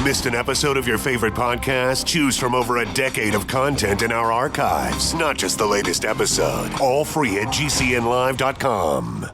Missed an episode of your favorite podcast? Choose from over a decade of content in our archives, not just the latest episode. All free at GCNlive.com.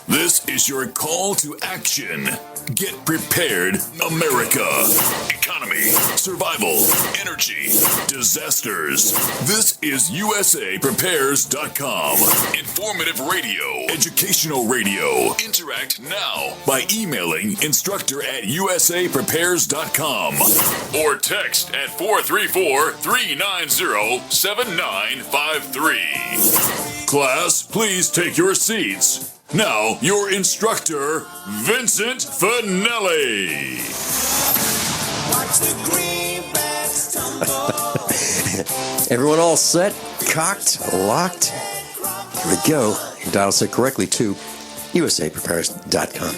This is your call to action. Get prepared, America. Economy, survival, energy, disasters. This is USAPrepares.com. Informative radio, educational radio. Interact now by emailing instructor@USAPrepares.com or text at 434-390-7953. Class, please take your seats. Now, your instructor, Vincent Finelli. Everyone all set, cocked, locked? Here we go. You dialed set correctly to USAPrepares.com.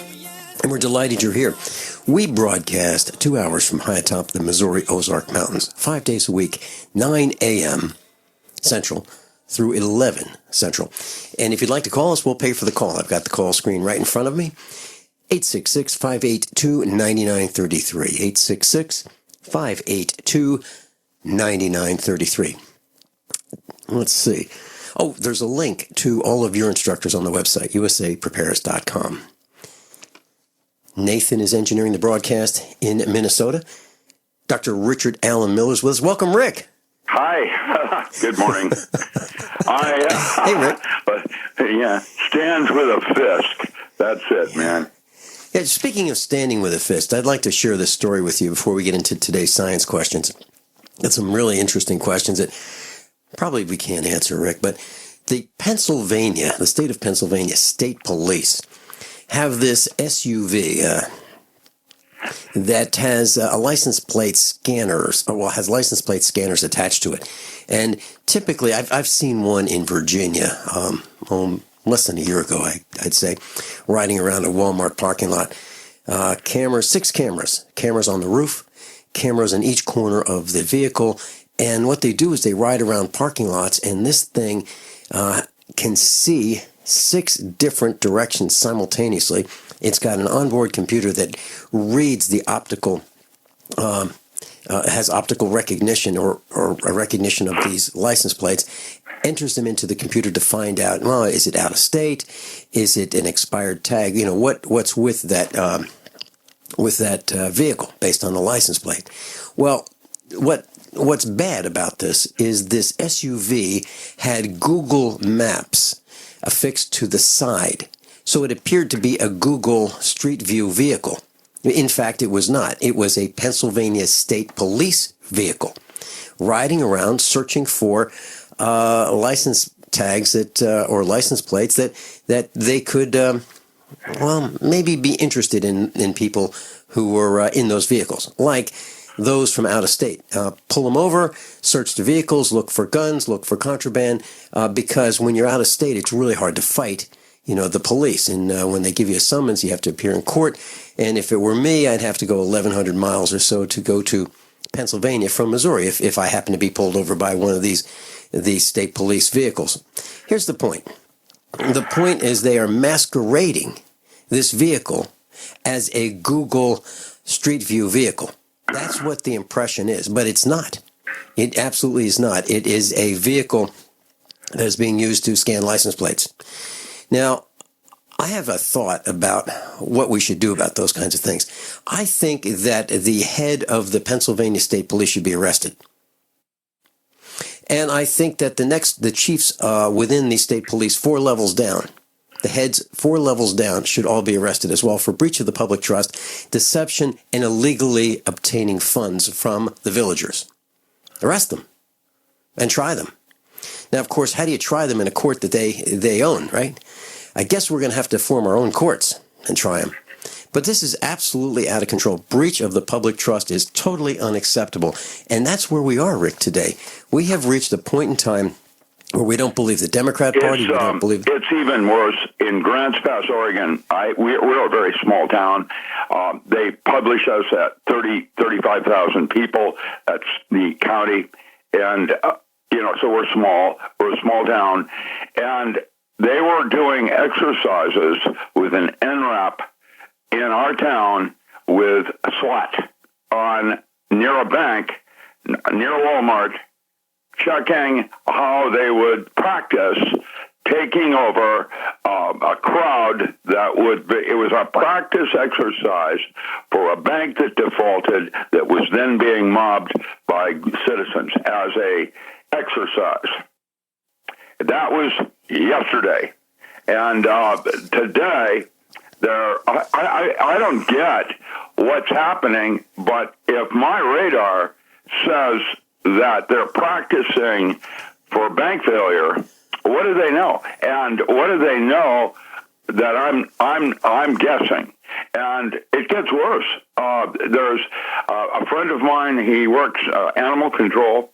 And we're delighted you're here. We broadcast 2 hours from high atop the Missouri Ozark Mountains, 5 days a week, 9 a.m. Central through 11 Central. And if you'd like to call us, we'll pay for the call. I've got the call screen right in front of me. 866-582-9933. 866-582-9933. Let's see. Oh, there's a link to all of your instructors on the website, usaprepares.com. Nathan is engineering the broadcast in Minnesota. Dr. Richard Allen Miller's with us. Welcome, Rick. Hi. Good morning. Hey, Rick. Yeah, stands with a fist. That's it, man. Yeah, speaking of standing with a fist, I'd like to share this story with you before we get into today's science questions. Got some really interesting questions that probably we can't answer, Rick, but the state of Pennsylvania State Police have this SUV that has a license plate scanners, has license plate scanners attached to it. And typically, I've seen one in Virginia, less than a year ago, I'd say, riding around a Walmart parking lot. Six cameras on the roof, cameras in each corner of the vehicle. And what they do is they ride around parking lots, and this thing can see 6 different directions simultaneously. It's got an onboard computer that reads the optical, has optical recognition or a recognition of these license plates, enters them into the computer to find out, well, is it out of state? Is it an expired tag? You know, what's with that vehicle based on the license plate? Well, what's bad about this is this SUV had Google Maps affixed to the side. So it appeared to be a Google Street View vehicle. In fact, it was not. It was a Pennsylvania State Police vehicle riding around searching for license tags or license plates that they could, maybe be interested in people who were in those vehicles, like those from out of state. Pull them over, search the vehicles, look for guns, look for contraband, because when you're out of state, it's really hard to fight the police. And when they give you a summons, you have to appear in court. And if it were me, I'd have to go 1,100 miles or so to go to Pennsylvania from Missouri if I happen to be pulled over by one of these state police vehicles. Here's the point. The point is they are masquerading this vehicle as a Google Street View vehicle. That's what the impression is, but it's not. It absolutely is not. It is a vehicle that is being used to scan license plates. Now, I have a thought about what we should do about those kinds of things. I think that the head of the Pennsylvania State Police should be arrested. And I think that the chiefs within the state police 4 levels down, the heads 4 levels down, should all be arrested as well for breach of the public trust, deception, and illegally obtaining funds from the villagers. Arrest them and try them. Now, of course, how do you try them in a court that they own, right? I guess we're going to have to form our own courts and try them. But this is absolutely out of control. Breach of the public trust is totally unacceptable. And that's where we are, Rick, today. We have reached a point in time where we don't believe the Democrat Party. We don't believe. It's even worse. In Grants Pass, Oregon, we're a very small town. They publish us at 35,000 people. That's the county. And, so we're small. We're a small town. And they were doing exercises with an NRAP in our town with a SWAT near a bank, near Walmart, checking how they would practice taking over a crowd that would be, it was a practice exercise for a bank that defaulted that was then being mobbed by citizens as a exercise. That was yesterday. And today, I don't get what's happening, but if my radar says that they're practicing for bank failure, what do they know? And what do they know that I'm guessing? And it gets worse. There's a friend of mine. He works animal control.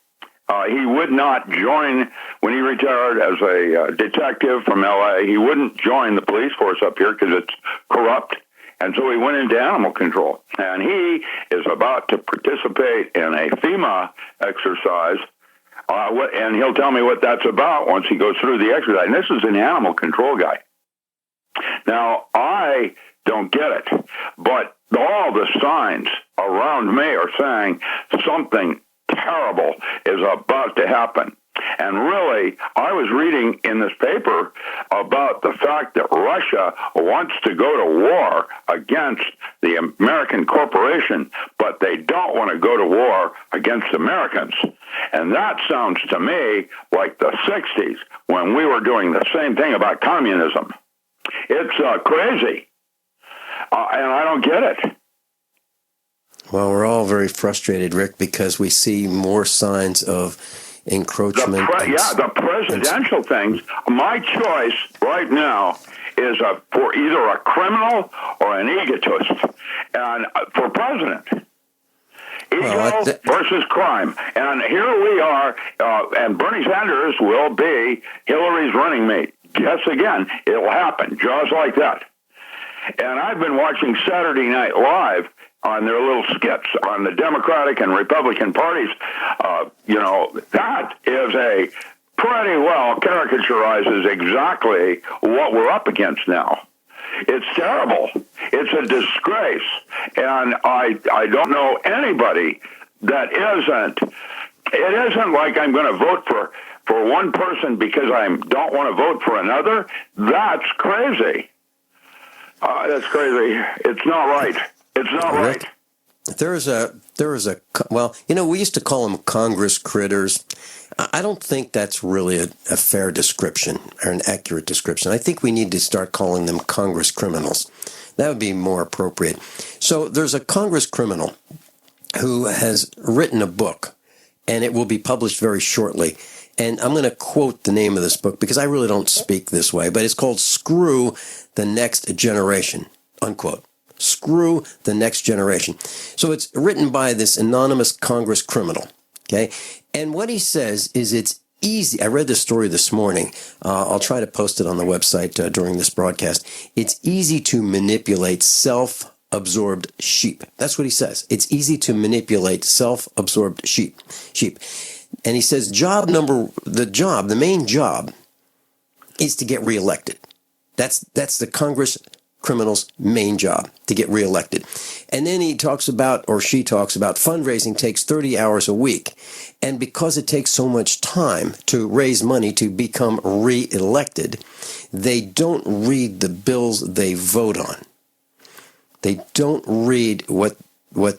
He would not join when he retired as a detective from L.A. He wouldn't join the police force up here because it's corrupt. And so he went into animal control. And he is about to participate in a FEMA exercise. And he'll tell me what that's about once he goes through the exercise. And this is an animal control guy. Now, I don't get it, but all the signs around me are saying something terrible is about to happen. And really, I was reading in this paper about the fact that Russia wants to go to war against the American corporation, but they don't want to go to war against Americans. And that sounds to me like the 60s when we were doing the same thing about communism. It's crazy. And I don't get it. Well, we're all very frustrated, Rick, because we see more signs of encroachment. The presidential things. My choice right now is for either a criminal or an egotist, and for president. Ego versus crime. And here we are, and Bernie Sanders will be Hillary's running mate. Guess again, it'll happen just like that. And I've been watching Saturday Night Live on their little skits on the Democratic and Republican parties. That is a pretty well caricaturizes exactly what we're up against now. It's terrible. It's a disgrace. And I don't know anybody that isn't. It isn't like I'm going to vote for one person because I don't want to vote for another. That's crazy. That's crazy. It's not right. It's not right. There is a we used to call them Congress critters. I don't think that's really a fair description or an accurate description. I think we need to start calling them Congress criminals. That would be more appropriate. So there's a Congress criminal who has written a book, and it will be published very shortly. And I'm going to quote the name of this book because I really don't speak this way, but it's called Screw the Next Generation, unquote. Screw the Next Generation. So it's written by this anonymous Congress criminal, okay? And what he says is it's easy. I read this story this morning. I'll try to post it on the website during this broadcast. It's easy to manipulate self-absorbed sheep. That's what he says. It's easy to manipulate self-absorbed sheep. And he says the main job is to get reelected. That's the Congress criminal's main job, to get reelected. And then she talks about fundraising takes 30 hours a week. And because it takes so much time to raise money to become reelected, they don't read the bills they vote on. They don't read what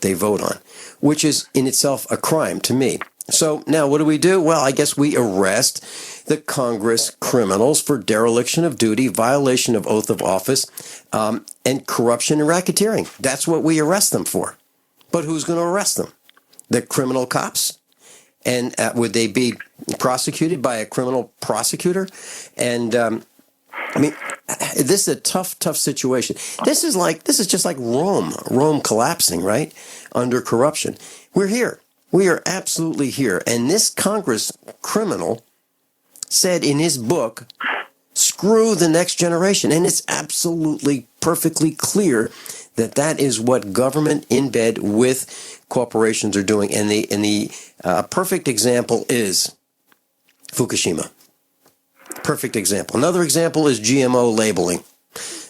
they vote on, which is in itself a crime to me. So now what do? Well, I guess we arrest the Congress criminals for dereliction of duty, violation of oath of office, and corruption and racketeering. That's what we arrest them for. But who's going to arrest them? The criminal cops? And would they be prosecuted by a criminal prosecutor? And this is a tough situation. This is just like Rome collapsing, right? Under corruption. We're here. We are absolutely here. And this Congress criminal said in his book, Screw the Next Generation. And it's absolutely perfectly clear that is what government in bed with corporations are doing. And the perfect example is Fukushima. Perfect example. Another example is GMO labeling.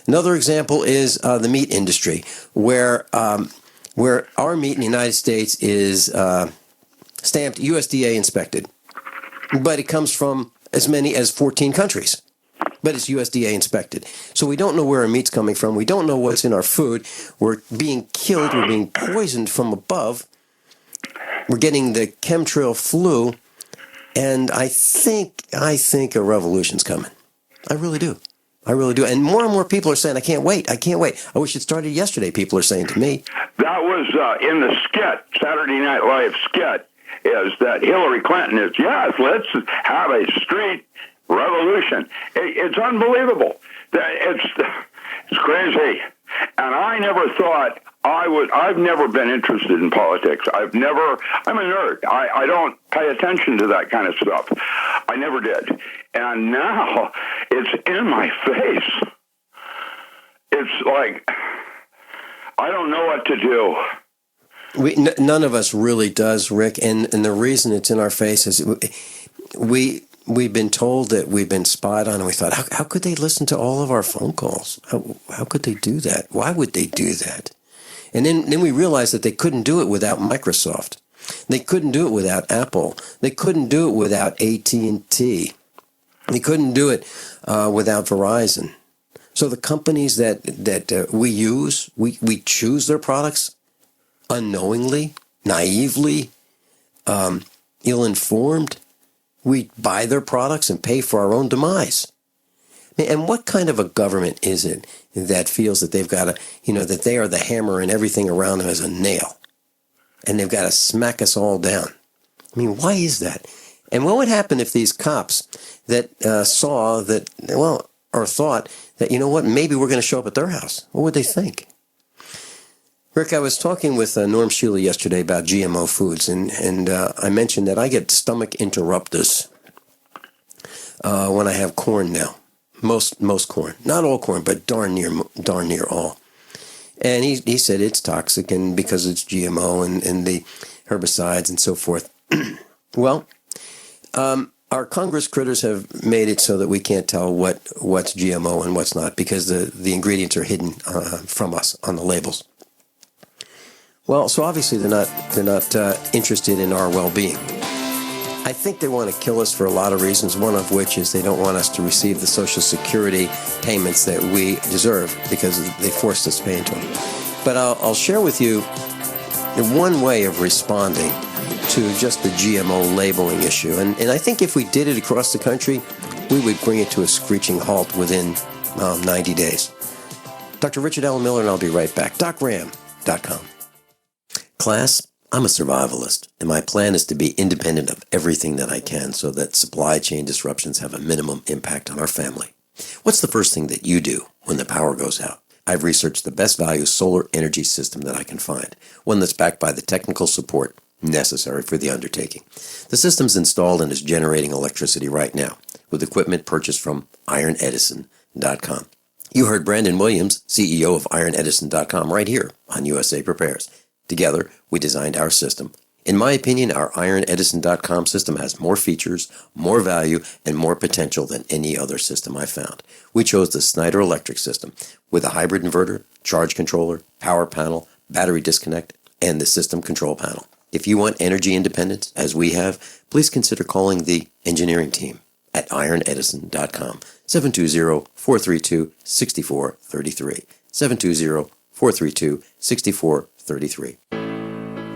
Another example is the meat industry, where our meat in the United States is stamped USDA inspected, but it comes from as many as 14 countries. But it's USDA inspected. So we don't know where our meat's coming from. We don't know what's in our food. We're being killed. We're being poisoned from above. We're getting the chemtrail flu. And I think a revolution's coming. I really do. And more people are saying, I can't wait. I wish it started yesterday, people are saying to me. That was in the skit, Saturday Night Live skit, is that Hillary Clinton is, yes, let's have a street revolution. It's unbelievable. It's crazy. And I never thought I've never been interested in politics. I'm a nerd. I don't pay attention to that kind of stuff. I never did. And now it's in my face. It's like, I don't know what to do. None of us really does, Rick. And the reason it's in our face is we've been told that we've been spied on, and we thought, how could they listen to all of our phone calls? How could they do that? Why would they do that? And then we realized that they couldn't do it without Microsoft. They couldn't do it without Apple. They couldn't do it without AT&T. They couldn't do it without Verizon. So the companies that we use, we choose their products unknowingly, naively, ill-informed. We buy their products and pay for our own demise. And what kind of a government is it that feels that they've got to, that they are the hammer and everything around them is a nail, and they've got to smack us all down? I mean, why is that? And what would happen if these cops that saw that, or thought that, maybe we're going to show up at their house? What would they think? Rick, I was talking with Norm Shealy yesterday about GMO foods, and I mentioned that I get stomach interruptus when I have corn now. Most corn, not all corn, but darn near all. And he said it's toxic, and because it's GMO and the herbicides and so forth. Well, our Congress critters have made it so that we can't tell what's GMO and what's not, because the ingredients are hidden from us on the labels. Well, so obviously they're not interested in our well-being. I think they want to kill us for a lot of reasons, one of which is they don't want us to receive the Social Security payments that we deserve because they forced us to pay into them. But I'll share with you one way of responding to just the GMO labeling issue. And I think if we did it across the country, we would bring it to a screeching halt within 90 days. Dr. Richard Allen Miller, and I'll be right back. DocRam.com. Class, I'm a survivalist, and my plan is to be independent of everything that I can so that supply chain disruptions have a minimum impact on our family. What's the first thing that you do when the power goes out? I've researched the best value solar energy system that I can find, one that's backed by the technical support necessary for the undertaking. The system's installed and is generating electricity right now with equipment purchased from IronEdison.com. You heard Brandon Williams, CEO of IronEdison.com, right here on USA Prepares. Together, we designed our system. In my opinion, our IronEdison.com system has more features, more value, and more potential than any other system I found. We chose the Snyder Electric system with a hybrid inverter, charge controller, power panel, battery disconnect, and the system control panel. If you want energy independence, as we have, please consider calling the engineering team at IronEdison.com, 720-432-6433, 720-432-6433.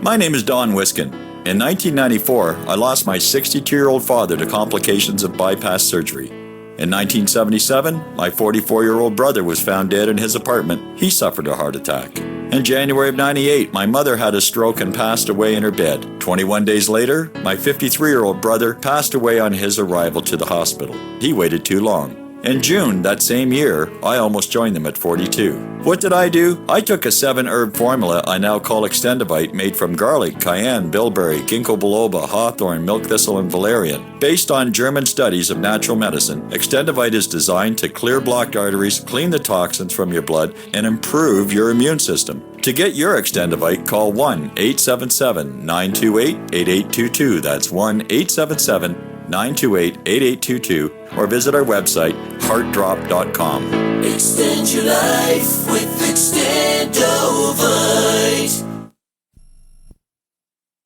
My name is Don Wiskin. In 1994, I lost my 62-year-old father to complications of bypass surgery. In 1977, my 44-year-old brother was found dead in his apartment. He suffered a heart attack. In January of 98, my mother had a stroke and passed away in her bed. 21 days later, my 53-year-old brother passed away on his arrival to the hospital. He waited too long. In June that same year, I almost joined them at 42. What did I do? I took a 7-herb formula I now call Extendivite, made from garlic, cayenne, bilberry, ginkgo biloba, hawthorn, milk thistle, and valerian. Based on German studies of natural medicine, Extendivite is designed to clear blocked arteries, clean the toxins from your blood, and improve your immune system. To get your Extendivite, call 1-877-928-8822. That's 1-877-928-8822. 928-8822 or visit our website, heartdrop.com. Extend your life with Extendovite.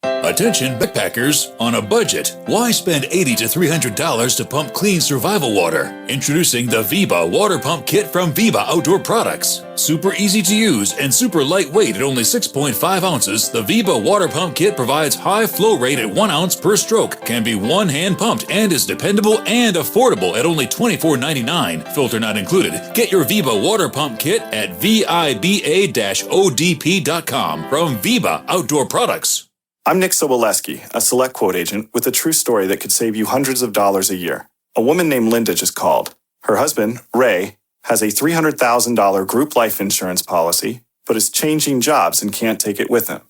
Attention backpackers on a budget. Why spend $80 to $300 to pump clean survival water? Introducing the Viva Water Pump Kit from Viva Outdoor Products. Super easy to use and super lightweight at only 6.5 ounces, the Viva Water Pump Kit provides high flow rate at 1 ounce per stroke, can be one-hand pumped, and is dependable and affordable at only $24.99. Filter not included. Get your Viva Water Pump Kit at viba-odp.com from Viva Outdoor Products. I'm Nick Soboleski, a Select Quote agent with a true story that could save you hundreds of dollars a year. A woman named Linda just called. Her husband, Ray, has a $300,000 group life insurance policy, but is changing jobs and can't take it with him.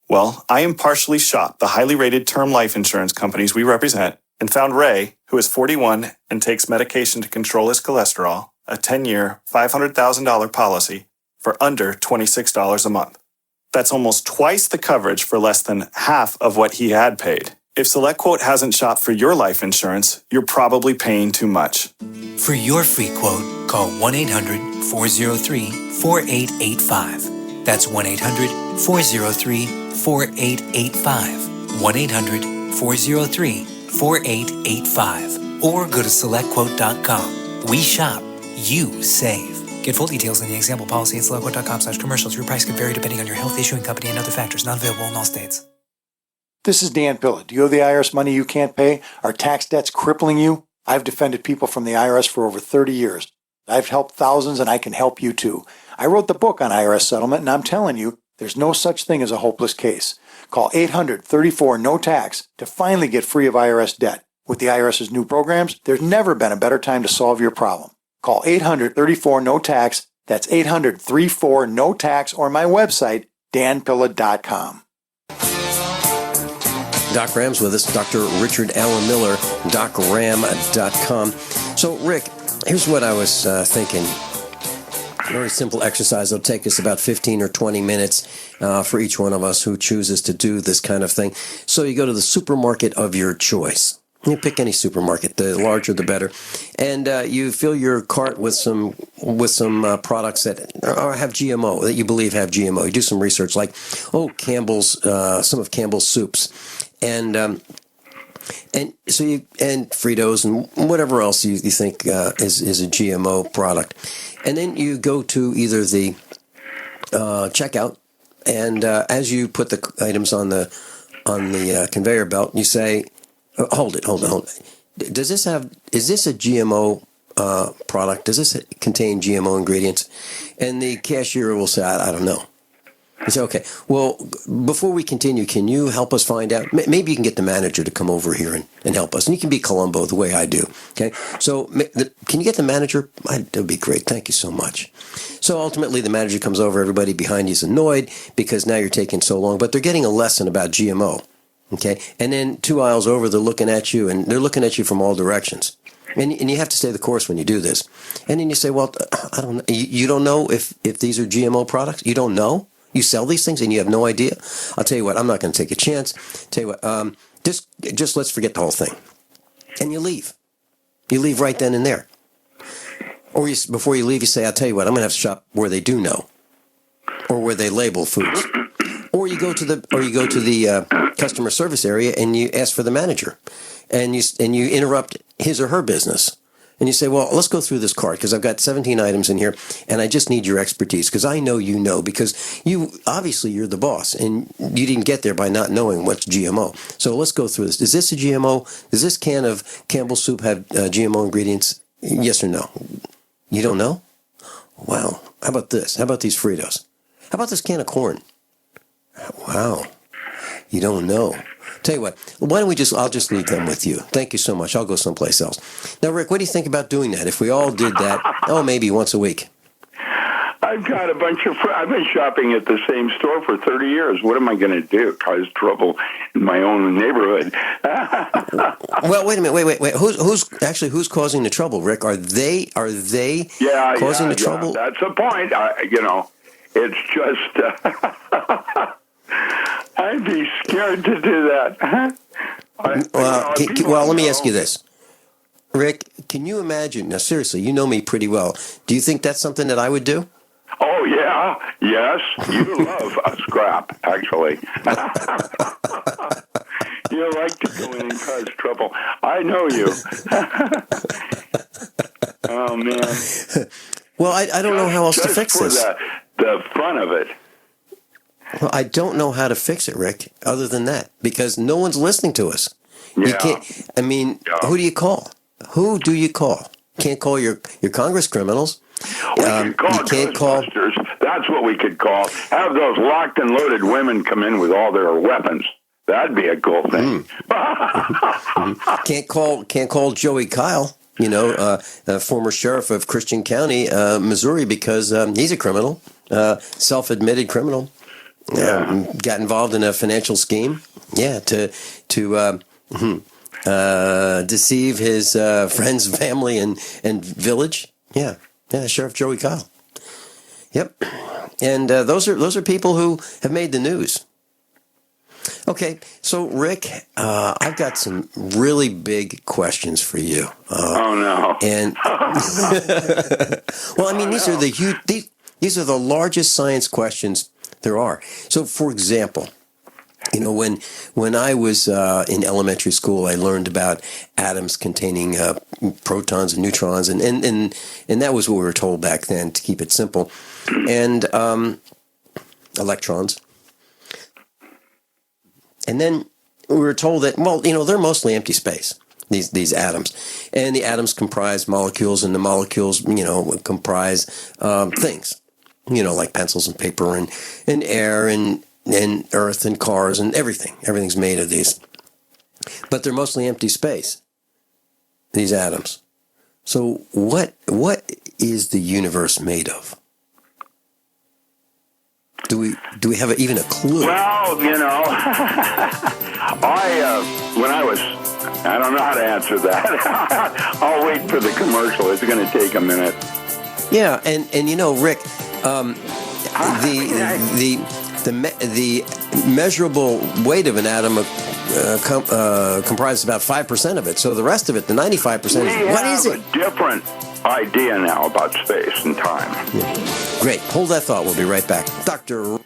Well, I impartially shopped the highly rated term life insurance companies we represent and found Ray, who is 41 and takes medication to control his cholesterol, a 10-year, $500,000 policy for under $26 a month. That's almost twice the coverage for less than half of what he had paid. If SelectQuote hasn't shopped for your life insurance, you're probably paying too much. For your free quote, call 1-800-403-4885. That's 1-800-403-4885. 1-800-403-4885. Or go to SelectQuote.com. We shop, you save. Get full details in the example policy at SelectQuote.com/commercials. Your price can vary depending on your health, issuing company, and other factors. Not available in all states. This is Dan Pilla. Do you owe the IRS money you can't pay? Are tax debts crippling you? I've defended people from the IRS for over 30 years. I've helped thousands, and I can help you too. I wrote the book on IRS settlement, and I'm telling you, there's no such thing as a hopeless case. Call 800-34-NO-TAX to finally get free of IRS debt. With the IRS's new programs, there's never been a better time to solve your problem. Call 800-34-NO-TAX. That's 800-34-NO-TAX, or my website, danpilla.com. Doc Ram's with us, Dr. Richard Allen Miller, docram.com. So, Rick, here's what I was thinking. A very simple exercise. It'll take us about 15 or 20 minutes for each one of us who chooses to do this kind of thing. So you go to the supermarket of your choice. You pick any supermarket, the larger the better, and you fill your cart with some products that have GMO, that you believe have GMO. You do some research, like Campbell's, some of Campbell's soups, and so you and Fritos and whatever else you think is a GMO product, and then you go to either the checkout, and as you put the items on the conveyor belt, you say, Hold it. Is this a GMO product? Does this contain GMO ingredients? And the cashier will say, I don't know. You say, okay, well, before we continue, can you help us find out? Maybe you can get the manager to come over here and help us. And you can be Columbo the way I do. Okay, so can you get the manager? That would be great. Thank you so much. So ultimately, the manager comes over. Everybody behind you is annoyed because now you're taking so long. But they're getting a lesson about GMO. Okay, and then 2 aisles over, they're looking at you, and they're looking at you from all directions. And you have to stay the course when you do this. And then you say, well, I don't know. You don't know if these are GMO products? You don't know? You sell these things and you have no idea? I'll tell you what, I'm not going to take a chance. Tell you what, just let's forget the whole thing. And you leave. You leave right then and there. Or before you leave, you say, I'll tell you what, I'm going to have to shop where they do know, or where they label foods. Or you go to the customer service area and you ask for the manager, and you interrupt his or her business, and you say, well, let's go through this cart because I've got 17 items in here, and I just need your expertise because I know you know, because you're the boss and you didn't get there by not knowing what's GMO. So let's go through this. Is this a GMO? Does this can of Campbell's soup have GMO ingredients? Yes or no? You don't know? Wow. How about this? How about these Fritos? How about this can of corn? Wow. You don't know. Tell you what, why don't I'll just leave them with you. Thank you so much. I'll go someplace else. Now, Rick, what do you think about doing that? If we all did that, maybe once a week. I've got a bunch of I've been shopping at the same store for 30 years. What am I going to do? Cause trouble in my own neighborhood. Well, wait a minute. Wait. Who's causing the trouble, Rick? Are they causing the trouble? That's the point. It's just I'd be scared to do that. Let me ask you this. Rick, can you imagine, now seriously, you know me pretty well. Do you think that's something that I would do? Oh, yeah. Yes. You love a scrap, actually. You like to go in and cause trouble. I know you. Oh, man. Well, I don't know how else to fix this. The fun of it. Well, I don't know how to fix it, Rick, other than that, because no one's listening to us. Yeah. You can't, who do you call? Who do you call? Can't call your Congress criminals. We could call Ghostbusters. That's what we could call. Have those locked and loaded women come in with all their weapons. That'd be a cool thing. Can't call Joey Kyle, former sheriff of Christian County, Missouri, because he's a criminal, self-admitted criminal. Got involved in a financial scheme. Yeah, to deceive his friends, family, and village. Yeah, Sheriff Joey Kyle. Yep, and those are people who have made the news. Okay, so Rick, I've got some really big questions for you. Oh no! And well, I mean, these are the largest science questions there are. So, for example, when I was in elementary school, I learned about atoms containing protons and neutrons, and that was what we were told back then, to keep it simple, and electrons. And then we were told that, they're mostly empty space, these atoms, and the atoms comprise molecules, and the molecules, comprise things, like pencils and paper and air and earth and cars and everything. Everything's made of these. But they're mostly empty space, these atoms. So what is the universe made of? Do we have even a clue? Well, I don't know how to answer that. I'll wait for the commercial. It's going to take a minute. Yeah, and Rick, the measurable weight of an atom comprises about 5% of it. So the rest of it, the 95%, what is it? A different idea now about space and time. Yeah. Great. Hold that thought. We'll be right back. Dr.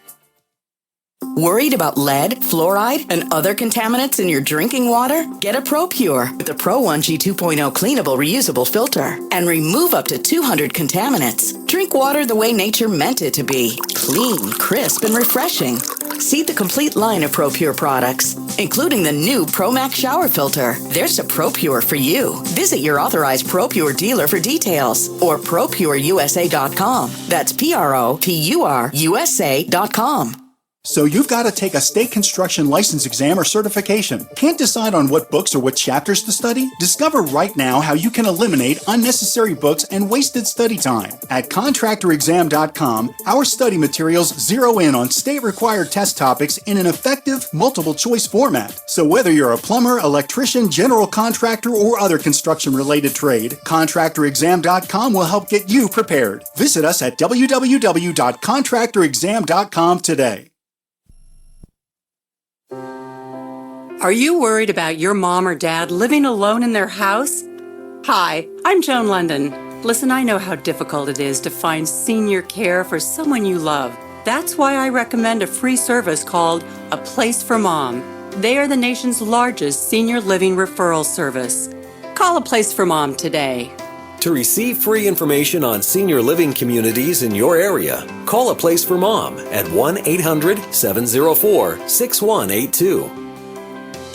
Worried about lead, fluoride, and other contaminants in your drinking water? Get a ProPure with the Pro 1G 2.0 cleanable reusable filter and remove up to 200 contaminants. Drink water the way nature meant it to be. Clean, crisp, and refreshing. See the complete line of ProPure products, including the new ProMax shower filter. There's a ProPure for you. Visit your authorized ProPure dealer for details or ProPureUSA.com. That's ProPureUSA.com. So you've got to take a state construction license exam or certification. Can't decide on what books or what chapters to study? Discover right now how you can eliminate unnecessary books and wasted study time. At contractorexam.com, our study materials zero in on state-required test topics in an effective, multiple-choice format. So whether you're a plumber, electrician, general contractor, or other construction-related trade, contractorexam.com will help get you prepared. Visit us at www.contractorexam.com today. Are you worried about your mom or dad living alone in their house? Hi, I'm Joan London. Listen, I know how difficult it is to find senior care for someone you love. That's why I recommend a free service called A Place for Mom. They are the nation's largest senior living referral service. Call A Place for Mom today. To receive free information on senior living communities in your area, call A Place for Mom at 1-800-704-6182.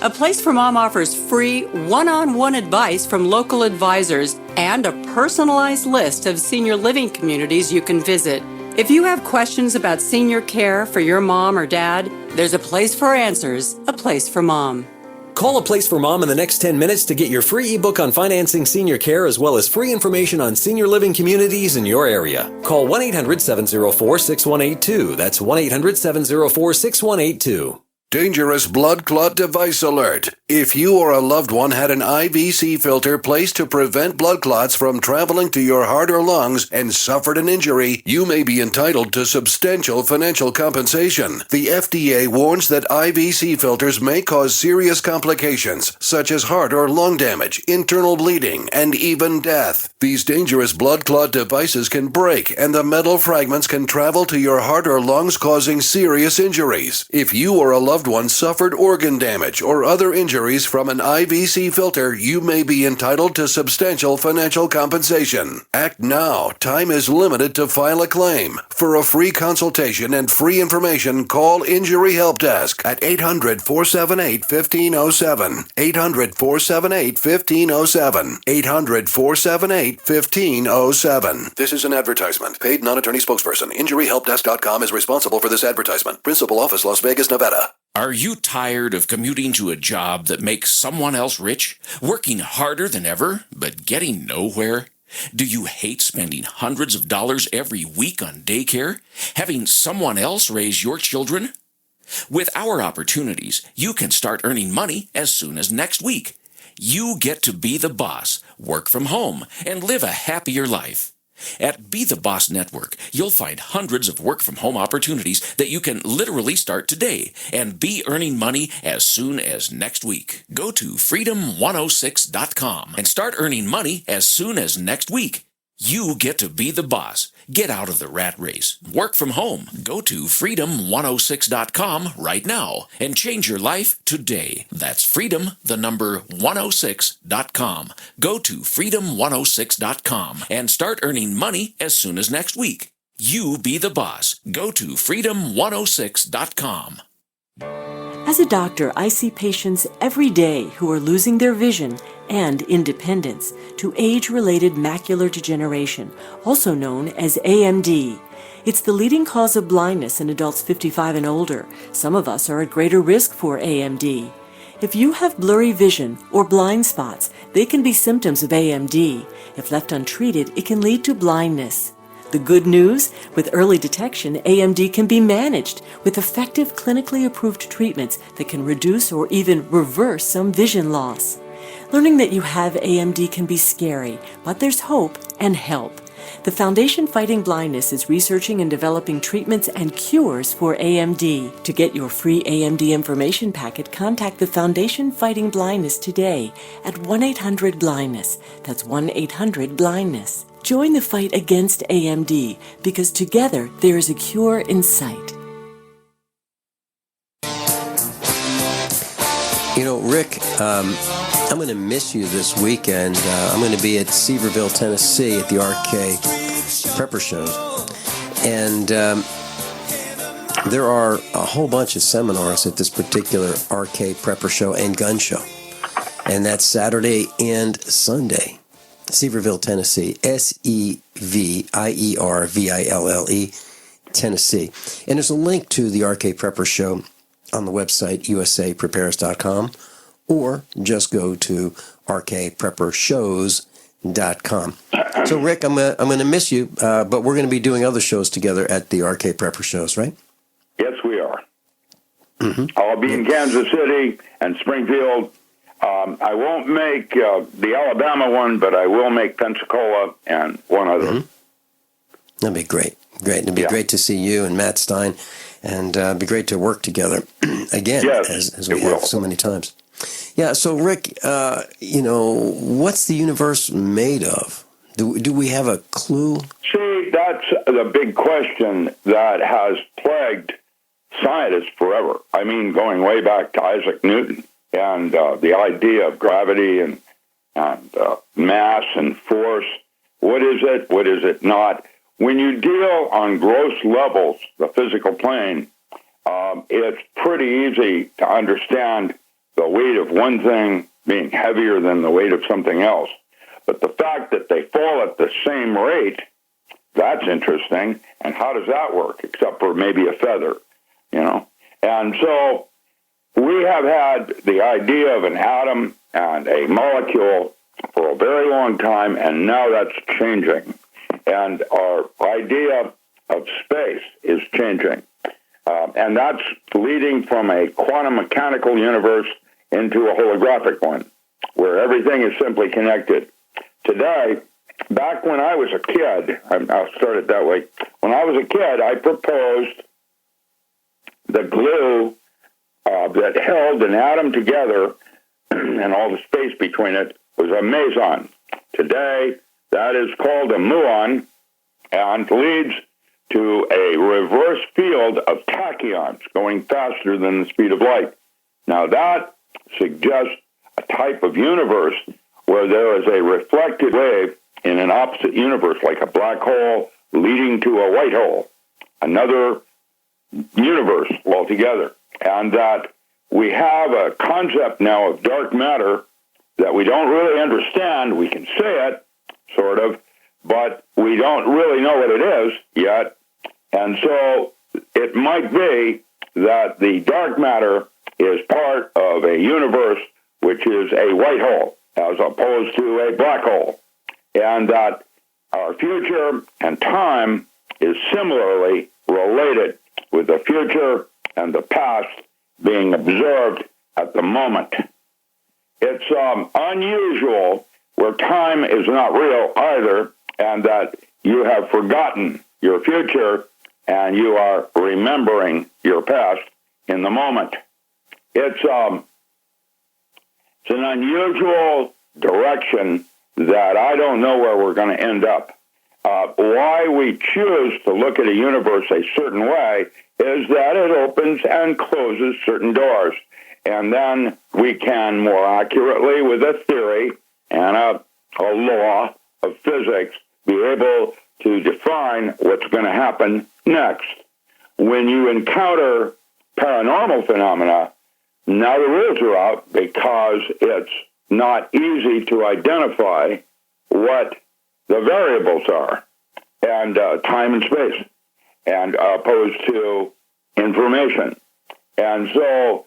A Place for Mom offers free one-on-one advice from local advisors and a personalized list of senior living communities you can visit. If you have questions about senior care for your mom or dad, there's a place for answers, A Place for Mom. Call A Place for Mom in the next 10 minutes to get your free ebook on financing senior care as well as free information on senior living communities in your area. Call 1-800-704-6182. That's 1-800-704-6182. Dangerous blood clot device alert. If you or a loved one had an IVC filter placed to prevent blood clots from traveling to your heart or lungs and suffered an injury, you may be entitled to substantial financial compensation. The FDA warns that IVC filters may cause serious complications, such as heart or lung damage, internal bleeding, and even death. These dangerous blood clot devices can break, and the metal fragments can travel to your heart or lungs, causing serious injuries. If you or a loved one suffered organ damage or other injuries from an IVC filter, you may be entitled to substantial financial compensation. Act now. Time is limited to file a claim. For a free consultation and free information, call Injury Help Desk at 800-478-1507. 800-478-1507. 800-478-1507. This is an advertisement. Paid non-attorney spokesperson. InjuryHelpDesk.com is responsible for this advertisement. Principal office, Las Vegas, Nevada. Are you tired of commuting to a job that makes someone else rich? Working harder than ever, but getting nowhere? Do you hate spending hundreds of dollars every week on daycare? Having someone else raise your children? With our opportunities, you can start earning money as soon as next week. You get to be the boss, work from home, and live a happier life. At Be the Boss Network, you'll find hundreds of work-from-home opportunities that you can literally start today and be earning money as soon as next week. Go to freedom106.com and start earning money as soon as next week. You get to be the boss. Get out of the rat race. Work from home. Go to freedom106.com right now and change your life today. That's freedom106.com. Go to freedom106.com and start earning money as soon as next week. You be the boss. Go to freedom106.com. As a doctor, I see patients every day who are losing their vision and independence to age-related macular degeneration, also known as AMD. It's the leading cause of blindness in adults 55 and older. Some of us are at greater risk for AMD. If you have blurry vision or blind spots, they can be symptoms of AMD. If left untreated, it can lead to blindness. The good news? With early detection, AMD can be managed with effective clinically approved treatments that can reduce or even reverse some vision loss. Learning that you have AMD can be scary, but there's hope and help. The Foundation Fighting Blindness is researching and developing treatments and cures for AMD. To get your free AMD information packet, contact the Foundation Fighting Blindness today at 1-800-BLINDNESS. That's 1-800-BLINDNESS. Join the fight against AMD, because together there is a cure in sight. You know, Rick, I'm going to miss you this weekend. I'm going to be at Sevierville, Tennessee at the RK Prepper Shows. And there are a whole bunch of seminars at this particular RK Prepper Show and Gun Show. And that's Saturday and Sunday. Sevierville, Tennessee, Sevierville, Tennessee. And there's a link to the RK Prepper Show on the website, usaprepares.com, or just go to rkpreppershows.com. So, Rick, I'm going to miss you, but we're going to be doing other shows together at the RK Prepper Shows, right? Yes, we are. Mm-hmm. I'll be in Kansas City and Springfield. I won't make the Alabama one, but I will make Pensacola and one other. Mm-hmm. That'd be great. Great. It'd be great to see you and Matt Stein, and it'd be great to work together again, as we have so many times. Yeah, so Rick, what's the universe made of? Do we have a clue? See, that's the big question that has plagued scientists forever. I mean, going way back to Isaac Newton. And the idea of gravity and mass and force, what is it, what is it not? When you deal on gross levels, the physical plane, it's pretty easy to understand the weight of one thing being heavier than the weight of something else. But the fact that they fall at the same rate, that's interesting. And how does that work, except for maybe a feather, And so we have had the idea of an atom and a molecule for a very long time, and now that's changing. And our idea of space is changing. And that's leading from a quantum mechanical universe into a holographic one, where everything is simply connected. Today, back when I was a kid, I'll start it that way. When I was a kid, I proposed the glue that held an atom together and all the space between it was a meson. Today, that is called a muon and leads to a reverse field of tachyons going faster than the speed of light. Now that suggests a type of universe where there is a reflected wave in an opposite universe, like a black hole leading to a white hole, another universe altogether. And that we have a concept now of dark matter that we don't really understand. We can say it, sort of, but we don't really know what it is yet. And so it might be that the dark matter is part of a universe which is a white hole as opposed to a black hole, and that our future and time is similarly related, with the future and the past being observed at the moment. It's unusual where time is not real either, and that you have forgotten your future and you are remembering your past in the moment. It's an unusual direction that I don't know where we're going to end up. Why we choose to look at a universe a certain way is that it opens and closes certain doors. And then we can more accurately, with a theory and a law of physics, be able to define what's going to happen next. When you encounter paranormal phenomena, now the rules are out because it's not easy to identify what the variables are, and time and space, and opposed to information. And so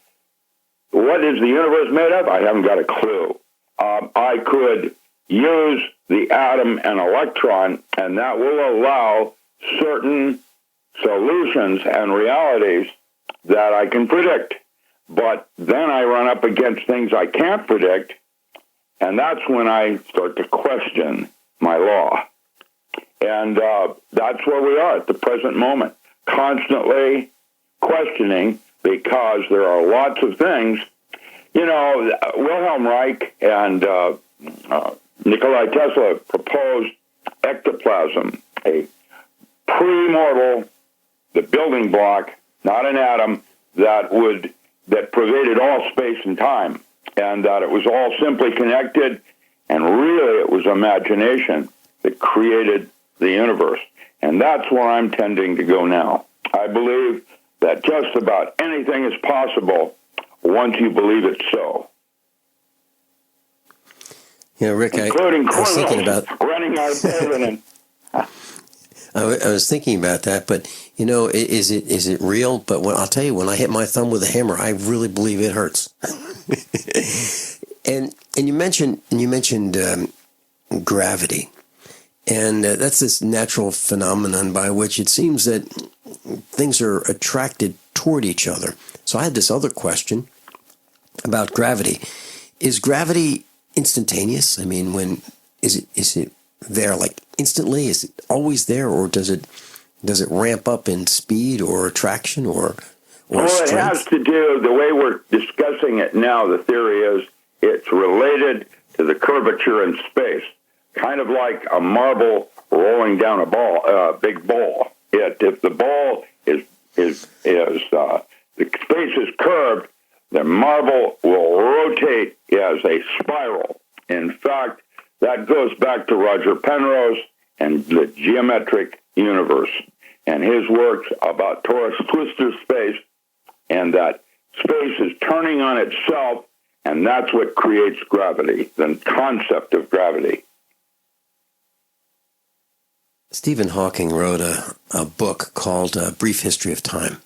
what is the universe made of? I haven't got a clue. I could use the atom and electron, and that will allow certain solutions and realities that I can predict. But then I run up against things I can't predict, and that's when I start to question my law. And that's where we are at the present moment, constantly questioning, because there are lots of things. You know, Wilhelm Reich and Nikola Tesla proposed ectoplasm, a pre-mortal, the building block, not an atom, that pervaded all space and time, and that it was all simply connected, and really it was imagination that created the universe. And that's where I'm tending to go now. I believe that just about anything is possible once you believe it's so. You know, Rick, including I was thinking about running our building. I was thinking about that, but you know, is it real? But I'll tell you, when I hit my thumb with a hammer, I really believe it hurts. and you mentioned gravity, and that's this natural phenomenon by which it seems that things are attracted toward each other. So I had this other question about gravity. Is gravity instantaneous? I mean, is it there like instantly? Is it always there, or does it ramp up in speed or attraction or well, strength? It has to do, the way we're discussing it now, the theory is it's related to the curvature in space, kind of like a marble rolling down a big ball. If the ball is the space is curved, the marble will rotate as a spiral. In fact, that goes back to Roger Penrose and the geometric universe and his works about torus twistor space, and that space is turning on itself, and that's what creates gravity, the concept of gravity. Stephen Hawking wrote a book called Brief History of Time.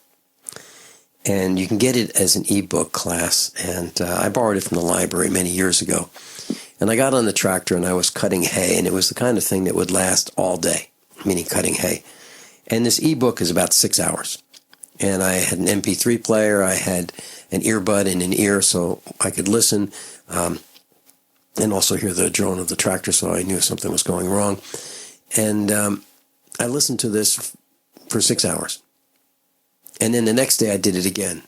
And you can get it as an ebook class. And I borrowed it from the library many years ago. And I got on the tractor and I was cutting hay. And it was the kind of thing that would last all day, meaning cutting hay. And this ebook is about 6 hours. and I had an MP3 player. I had an earbud in an ear so I could listen and also hear the drone of the tractor, so I knew something was going wrong. And I listened to this for 6 hours. And then the next day I did it again.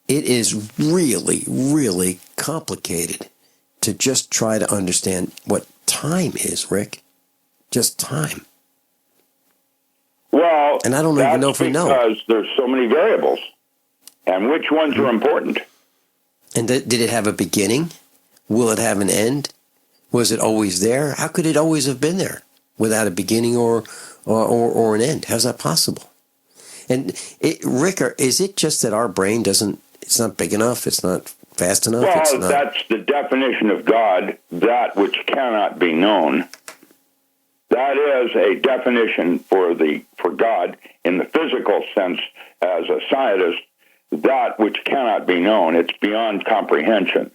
It is really, really complicated to just try to understand what time is, Rick. Just time. Well, and I don't even know if we know. Because there's so many variables. And which ones are important? And did it have a beginning? Will it have an end? Was it always there? How could it always have been there without a beginning or an end? How's that possible? And Rick, is it just that our brain it's not big enough, it's not fast enough? Well, that's the definition of God, that which cannot be known. That is a definition for God in the physical sense as a scientist, that which cannot be known. It's beyond comprehension.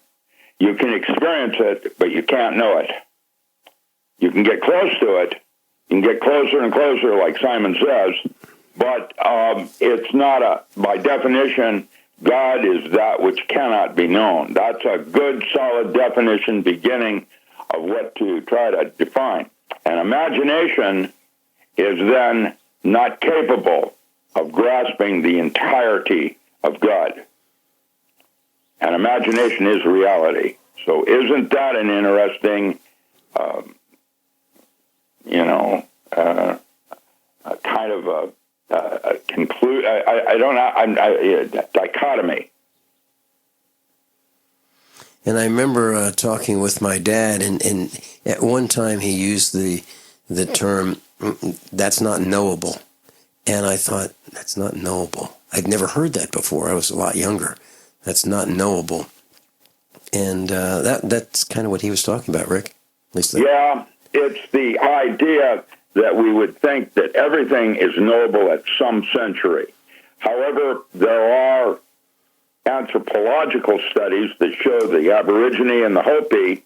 You can experience it, but you can't know it. You can get close to it. You can get closer and closer, like Simon says, but it's not by definition, God is that which cannot be known. That's a good, solid definition beginning of what to try to define. And imagination is then not capable of grasping the entirety of God. And imagination is reality. So isn't that an interesting, kind of a dichotomy? And I remember talking with my dad, and at one time he used the term, that's not knowable. And I thought, that's not knowable. I'd never heard that before. I was a lot younger. That's not knowable. And that's kind of what he was talking about, Rick. At least yeah, it's the idea that we would think that everything is knowable at some century. However, there are anthropological studies that show the Aborigine and the Hopi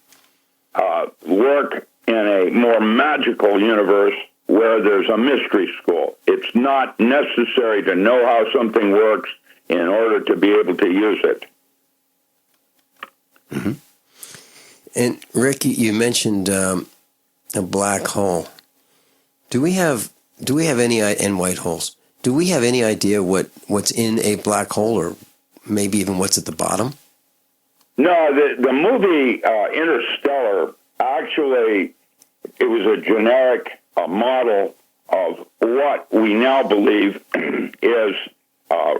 work in a more magical universe where there's a mystery school. It's not necessary to know how something works in order to be able to use it. Mm-hmm. And Rick, you mentioned a black hole. Do we have any, and white holes? Do we have any idea what's in a black hole, or maybe even what's at the bottom? No, the movie Interstellar, actually, it was a generic model of what we now believe is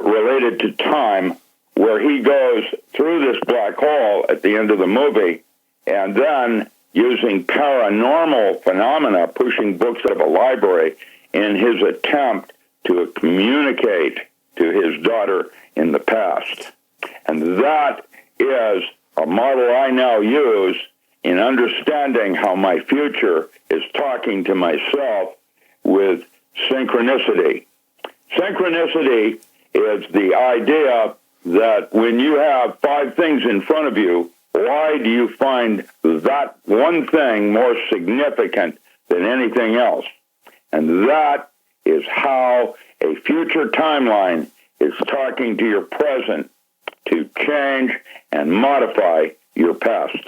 related to time, where he goes through this black hole at the end of the movie, and then using paranormal phenomena, pushing books out of a library in his attempt to communicate to his daughter in the past. And that is a model I now use in understanding how my future is talking to myself with synchronicity. Synchronicity is the idea that when you have 5 things in front of you, why do you find that one thing more significant than anything else? And that is how a future timeline is talking to your present to change and modify your past.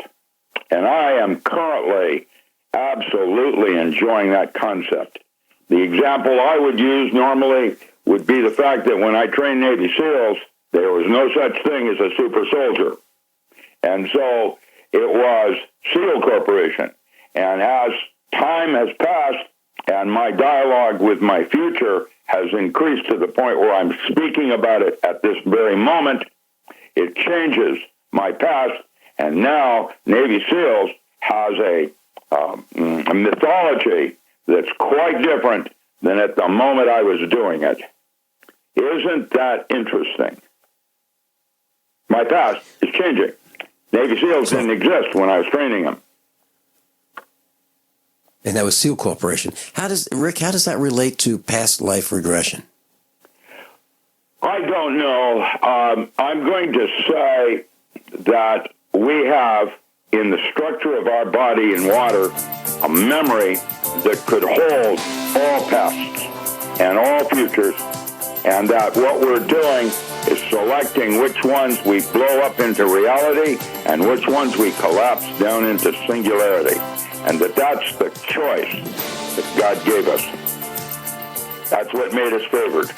And I am currently absolutely enjoying that concept. The example I would use normally would be the fact that when I trained Navy SEALs, there was no such thing as a super soldier. And so it was SEAL Corporation. And as time has passed and my dialogue with my future has increased to the point where I'm speaking about it at this very moment, it changes my past. And now Navy SEALs has a mythology that's quite different than at the moment I was doing it. Isn't that interesting? My past is changing. Navy SEALs didn't exist when I was training them. And that was SEAL Corporation. How does that relate to past life regression? I don't know. I'm going to say that we have, in the structure of our body in water, a memory that could hold all pasts and all futures and that what we're doing is selecting which ones we blow up into reality and which ones we collapse down into singularity, and that's the choice that God gave us. That's what made us favored.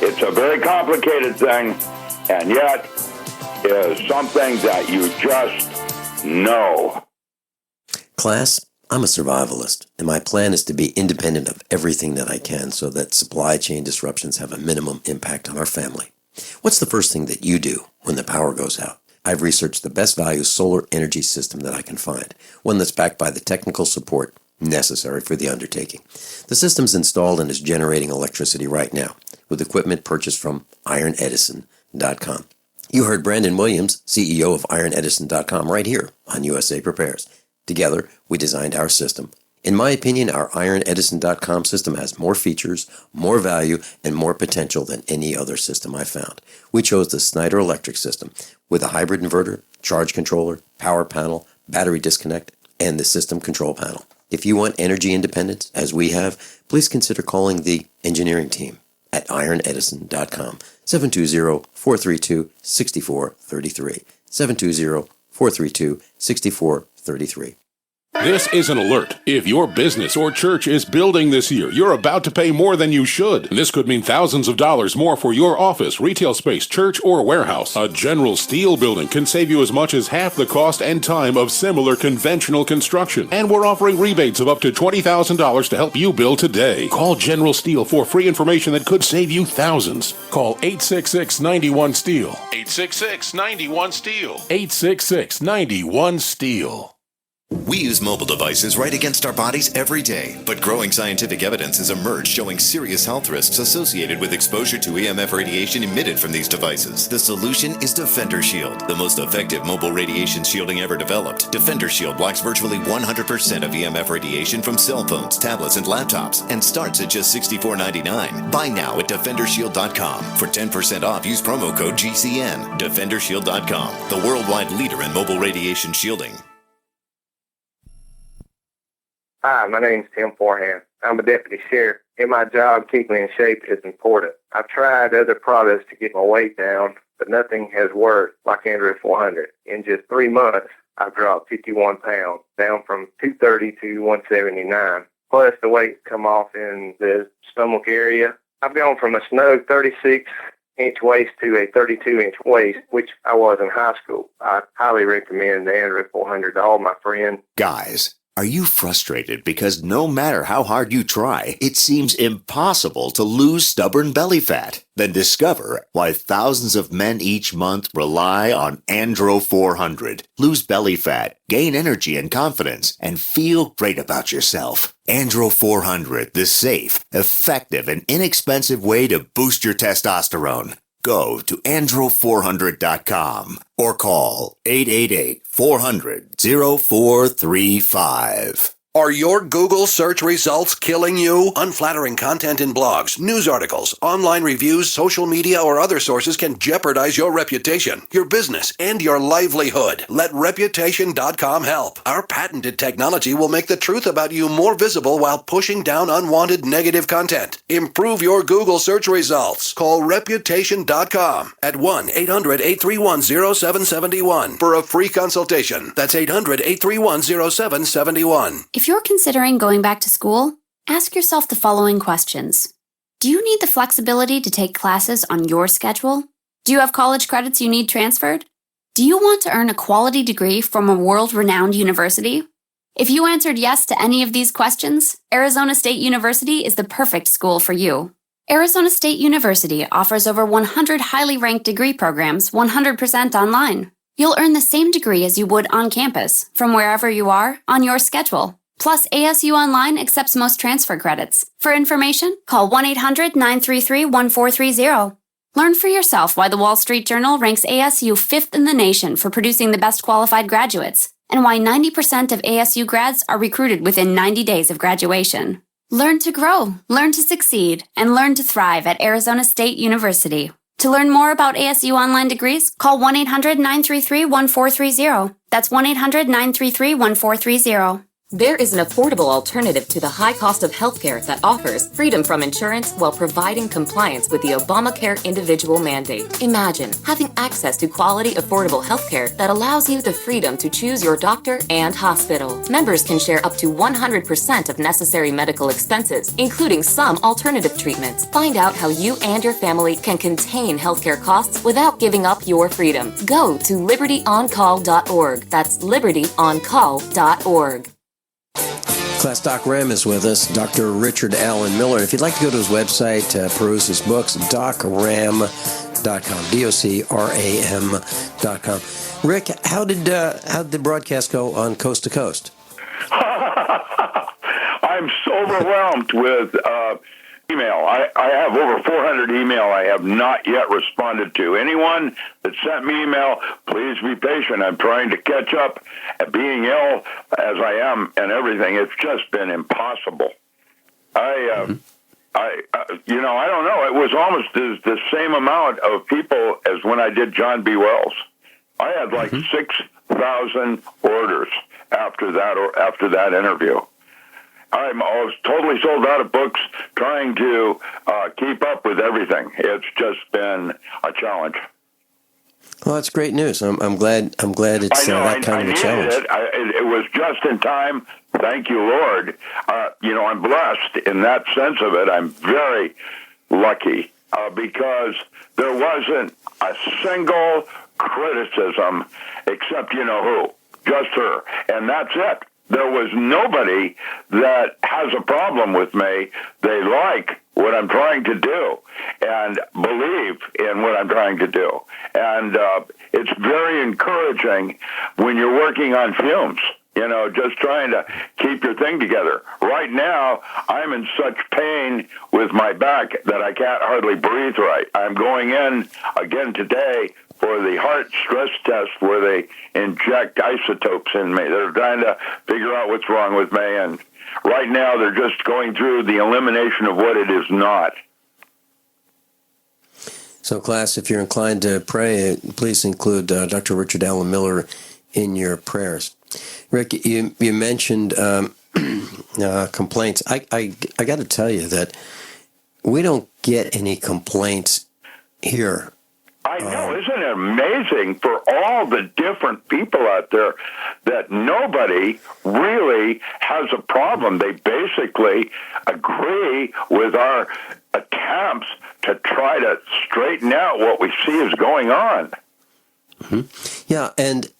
It's a very complicated thing, and yet is something that you just know. Class, I'm a survivalist, and my plan is to be independent of everything that I can so that supply chain disruptions have a minimum impact on our family. What's the first thing that you do when the power goes out? I've researched the best value solar energy system that I can find, one that's backed by the technical support necessary for the undertaking. The system's installed and is generating electricity right now, with equipment purchased from ironedison.com. You heard Brandon Williams, CEO of ironedison.com, right here on USA Prepares. Together, we designed our system. In my opinion, our ironedison.com system has more features, more value, and more potential than any other system I've found. We chose the Snyder Electric system with a hybrid inverter, charge controller, power panel, battery disconnect, and the system control panel. If you want energy independence, as we have, please consider calling the engineering team at ironedison.com, 720-432-6433, 720-432-6433. This is an alert. If your business or church is building this year, you're about to pay more than you should. This could mean thousands of dollars more for your office, retail space, church, or warehouse. A General Steel building can save you as much as half the cost and time of similar conventional construction. And we're offering rebates of up to $20,000 to help you build today. Call General Steel for free information that could save you thousands. Call 866-91-STEEL. 866-91-STEEL. 866-91-STEEL. We use mobile devices right against our bodies every day, but growing scientific evidence has emerged showing serious health risks associated with exposure to EMF radiation emitted from these devices. The solution is Defender Shield, the most effective mobile radiation shielding ever developed. Defender Shield blocks virtually 100% of EMF radiation from cell phones, tablets, and laptops, and starts at just $64.99. Buy now at DefenderShield.com. For 10% off, use promo code GCN. DefenderShield.com, the worldwide leader in mobile radiation shielding. Hi, my name's Tim Forehand. I'm a deputy sheriff. In my job, keeping in shape is important. I've tried other products to get my weight down, but nothing has worked like Android 400. In just 3 months, I've dropped 51 pounds, down from 230 to 179. Plus, the weight's come off in the stomach area. I've gone from a snug 36-inch waist to a 32-inch waist, which I was in high school. I highly recommend the Android 400 to all my friends. Guys, are you frustrated because no matter how hard you try, it seems impossible to lose stubborn belly fat? Then discover why thousands of men each month rely on Andro 400. Lose belly fat, gain energy and confidence, and feel great about yourself. Andro 400, the safe, effective, and inexpensive way to boost your testosterone. Go to andro400.com or call 888-400-0435. Are your Google search results killing you? Unflattering content in blogs, news articles, online reviews, social media, or other sources can jeopardize your reputation, your business, and your livelihood. Let Reputation.com help. Our patented technology will make the truth about you more visible while pushing down unwanted negative content. Improve your Google search results. Call Reputation.com at 1-800-831-0771 for a free consultation. That's 800-831-0771. If you're considering going back to school, ask yourself the following questions. Do you need the flexibility to take classes on your schedule? Do you have college credits you need transferred? Do you want to earn a quality degree from a world-renowned university? If you answered yes to any of these questions, Arizona State University is the perfect school for you. Arizona State University offers over 100 highly ranked degree programs 100% online. You'll earn the same degree as you would on campus, from wherever you are, on your schedule. Plus, ASU Online accepts most transfer credits. For information, call 1-800-933-1430. Learn for yourself why the Wall Street Journal ranks ASU 5th in the nation for producing the best qualified graduates, and why 90% of ASU grads are recruited within 90 days of graduation. Learn to grow, learn to succeed, and learn to thrive at Arizona State University. To learn more about ASU Online degrees, call 1-800-933-1430. That's 1-800-933-1430. There is an affordable alternative to the high cost of healthcare that offers freedom from insurance while providing compliance with the Obamacare individual mandate. Imagine having access to quality, affordable healthcare that allows you the freedom to choose your doctor and hospital. Members can share up to 100% of necessary medical expenses, including some alternative treatments. Find out how you and your family can contain healthcare costs without giving up your freedom. Go to libertyoncall.org. That's libertyoncall.org. Class Doc Ram is with us, Dr. Richard Allen Miller. If you'd like to go to his website, peruse his books, docram.com, docram.com. Rick, how did the broadcast go on Coast to Coast? I'm so overwhelmed with email. I have over 400 email I have not yet responded to. Anyone that sent me email, please be patient. I'm trying to catch up at being ill as I am and everything. It's just been impossible. I don't know. It was almost the same amount of people as when I did John B. Wells. I had like 6,000 orders after that interview. I was totally sold out of books, trying to keep up with everything. It's just been a challenge. Well, that's great news. I'm glad it's that kind of a challenge. It was just in time. Thank you, Lord. I'm blessed in that sense of it. I'm very lucky because there wasn't a single criticism except who, just her, and that's it. There was nobody that has a problem with me. They like what I'm trying to do and believe in what I'm trying to do. And it's very encouraging when you're working on fumes, just trying to keep your thing together. Right now, I'm in such pain with my back that I can't hardly breathe right. I'm going in again today for the heart stress test where they inject isotopes in me. They're trying to figure out what's wrong with me, and right now they're just going through the elimination of what it is not. So, class, if you're inclined to pray, please include Dr. Richard Allen Miller in your prayers. Rick, you mentioned complaints. I got to tell you that we don't get any complaints here. I know, isn't it amazing for all the different people out there that nobody really has a problem. They basically agree with our attempts to try to straighten out what we see is going on. Mm-hmm. Yeah, and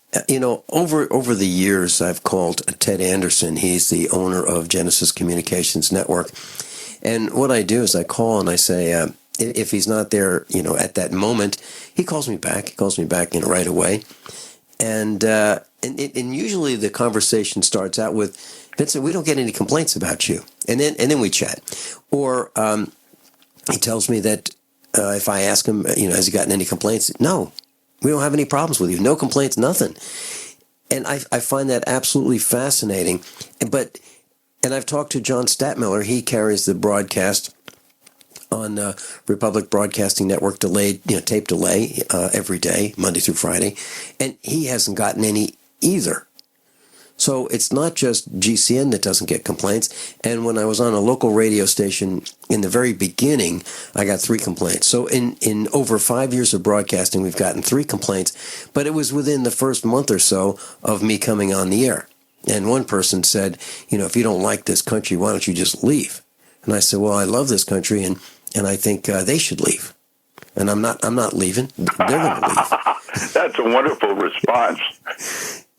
over the years, I've called Ted Anderson. He's the owner of Genesis Communications Network. And what I do is I call and I say, if he's not there, at that moment, he calls me back. He calls me back, right away. And usually the conversation starts out with, Vincent, we don't get any complaints about you. And then we chat. Or he tells me that if I ask him, has he gotten any complaints? No, we don't have any problems with you. No complaints, nothing. And I find that absolutely fascinating. And I've talked to John Statmiller. He carries the broadcast on Republic Broadcasting Network, delayed, tape delay every day, Monday through Friday, and he hasn't gotten any either. So it's not just GCN that doesn't get complaints. And when I was on a local radio station in the very beginning, I got 3 complaints. So in over 5 years of broadcasting, we've gotten 3 complaints, but it was within the first month or so of me coming on the air. And one person said, if you don't like this country, why don't you just leave? And I said, well, I love this country, and I think they should leave. And I'm not leaving. They're going to leave. That's a wonderful response.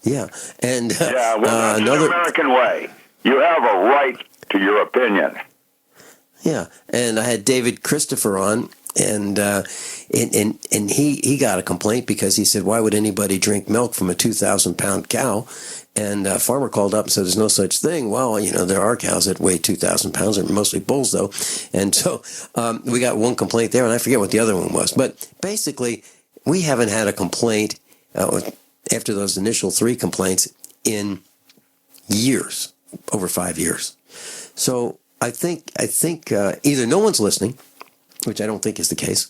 Yeah. And that's the American way. You have a right to your opinion. Yeah. And I had David Christopher on, and he got a complaint because he said, why would anybody drink milk from a 2,000-pound cow? And a farmer called up and said, there's no such thing. Well, there are cows that weigh 2,000 pounds. They're mostly bulls, though. And so we got one complaint there, and I forget what the other one was. But basically, we haven't had a complaint after those initial 3 complaints in years, over 5 years. So I think either no one's listening, which I don't think is the case,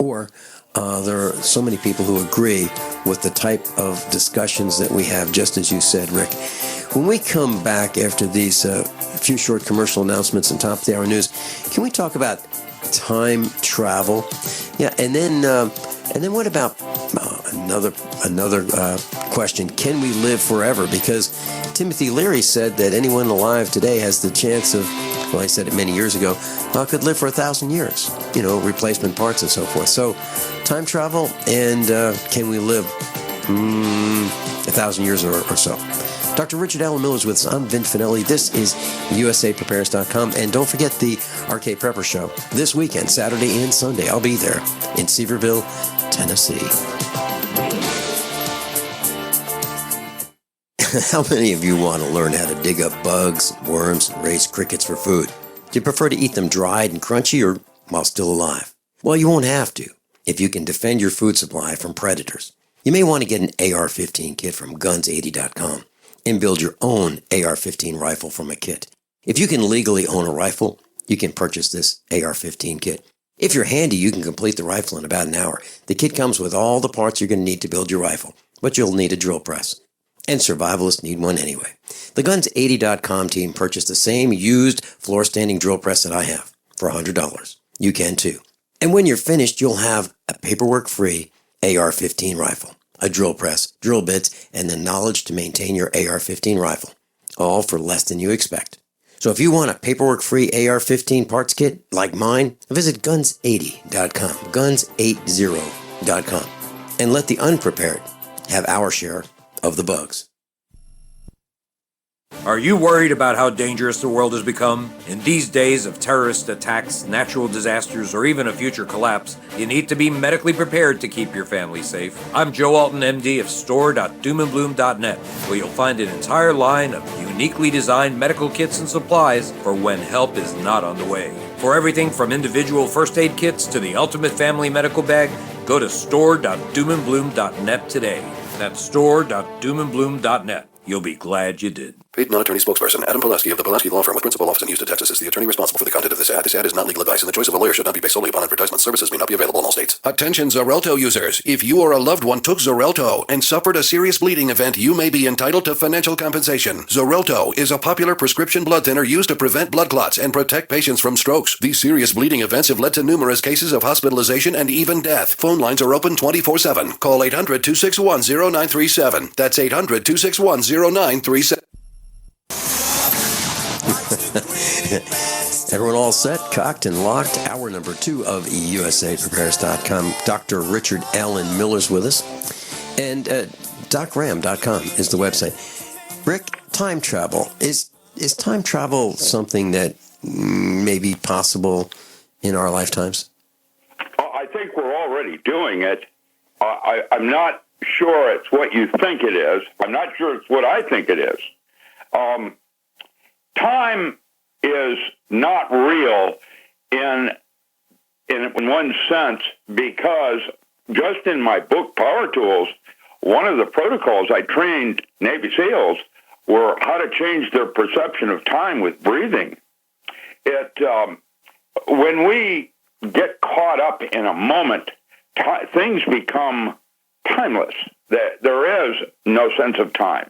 or there are so many people who agree with the type of discussions that we have, just as you said, Rick. When we come back after these few short commercial announcements and top of the hour news, can we talk about time travel? Yeah, and then what about another question? Can we live forever? Because Timothy Leary said that anyone alive today has the chance of, well, he said it many years ago, could live for 1,000 years. Replacement parts and so forth. So, time travel and can we live 1,000 years or so? Dr. Richard Allen Miller is with us. I'm Vince Finelli. This is USAPrepares.com. And don't forget the RK Prepper Show this weekend, Saturday and Sunday. I'll be there in Seaverville, Tennessee. How many of you want to learn how to dig up bugs, worms, and raise crickets for food? Do you prefer to eat them dried and crunchy or while still alive? Well, you won't have to if you can defend your food supply from predators. You may want to get an AR-15 kit from guns80.com and build your own AR-15 rifle from a kit. If you can legally own a rifle, you can purchase this AR-15 kit. If you're handy, you can complete the rifle in about an hour. The kit comes with all the parts you're going to need to build your rifle, but you'll need a drill press. And survivalists need one anyway. The Guns80.com team purchased the same used floor-standing drill press that I have for $100. You can too. And when you're finished, you'll have a paperwork-free AR-15 rifle, a drill press, drill bits, and the knowledge to maintain your AR-15 rifle, all for less than you expect. So if you want a paperwork-free AR-15 parts kit like mine, visit Guns80.com, Guns80.com, and let the unprepared have our share of the bugs. Are you worried about how dangerous the world has become? In these days of terrorist attacks, natural disasters, or even a future collapse, you need to be medically prepared to keep your family safe. I'm Joe Alton, MD of store.doomandbloom.net, where you'll find an entire line of uniquely designed medical kits and supplies for when help is not on the way. For everything from individual first aid kits to the ultimate family medical bag, go to store.doomandbloom.net today. That's store.doomandbloom.net. You'll be glad you did. Paid non-attorney spokesperson Adam Pulaski of the Pulaski Law Firm with principal office in Houston, Texas is the attorney responsible for the content of this ad. This ad is not legal advice, and the choice of a lawyer should not be based solely upon advertisement. Services may not be available in all states. Attention Xarelto users. If you or a loved one took Xarelto and suffered a serious bleeding event, you may be entitled to financial compensation. Xarelto is a popular prescription blood thinner used to prevent blood clots and protect patients from strokes. These serious bleeding events have led to numerous cases of hospitalization and even death. Phone lines are open 24/7. Call 800-261-0937. That's 800-261-0937. Everyone all set, cocked, and locked? Hour number 2 of USAPrepares.com. Dr. Richard Allen Miller's with us. And docram.com is the website. Rick, time travel. Is time travel something that may be possible in our lifetimes? I think we're already doing it. I'm not sure it's what you think it is. I'm not sure it's what I think it is. Time is not real in one sense, because just in my book, Power Tools, one of the protocols I trained Navy SEALs were how to change their perception of time with breathing. When we get caught up in a moment, things become timeless. There is no sense of time.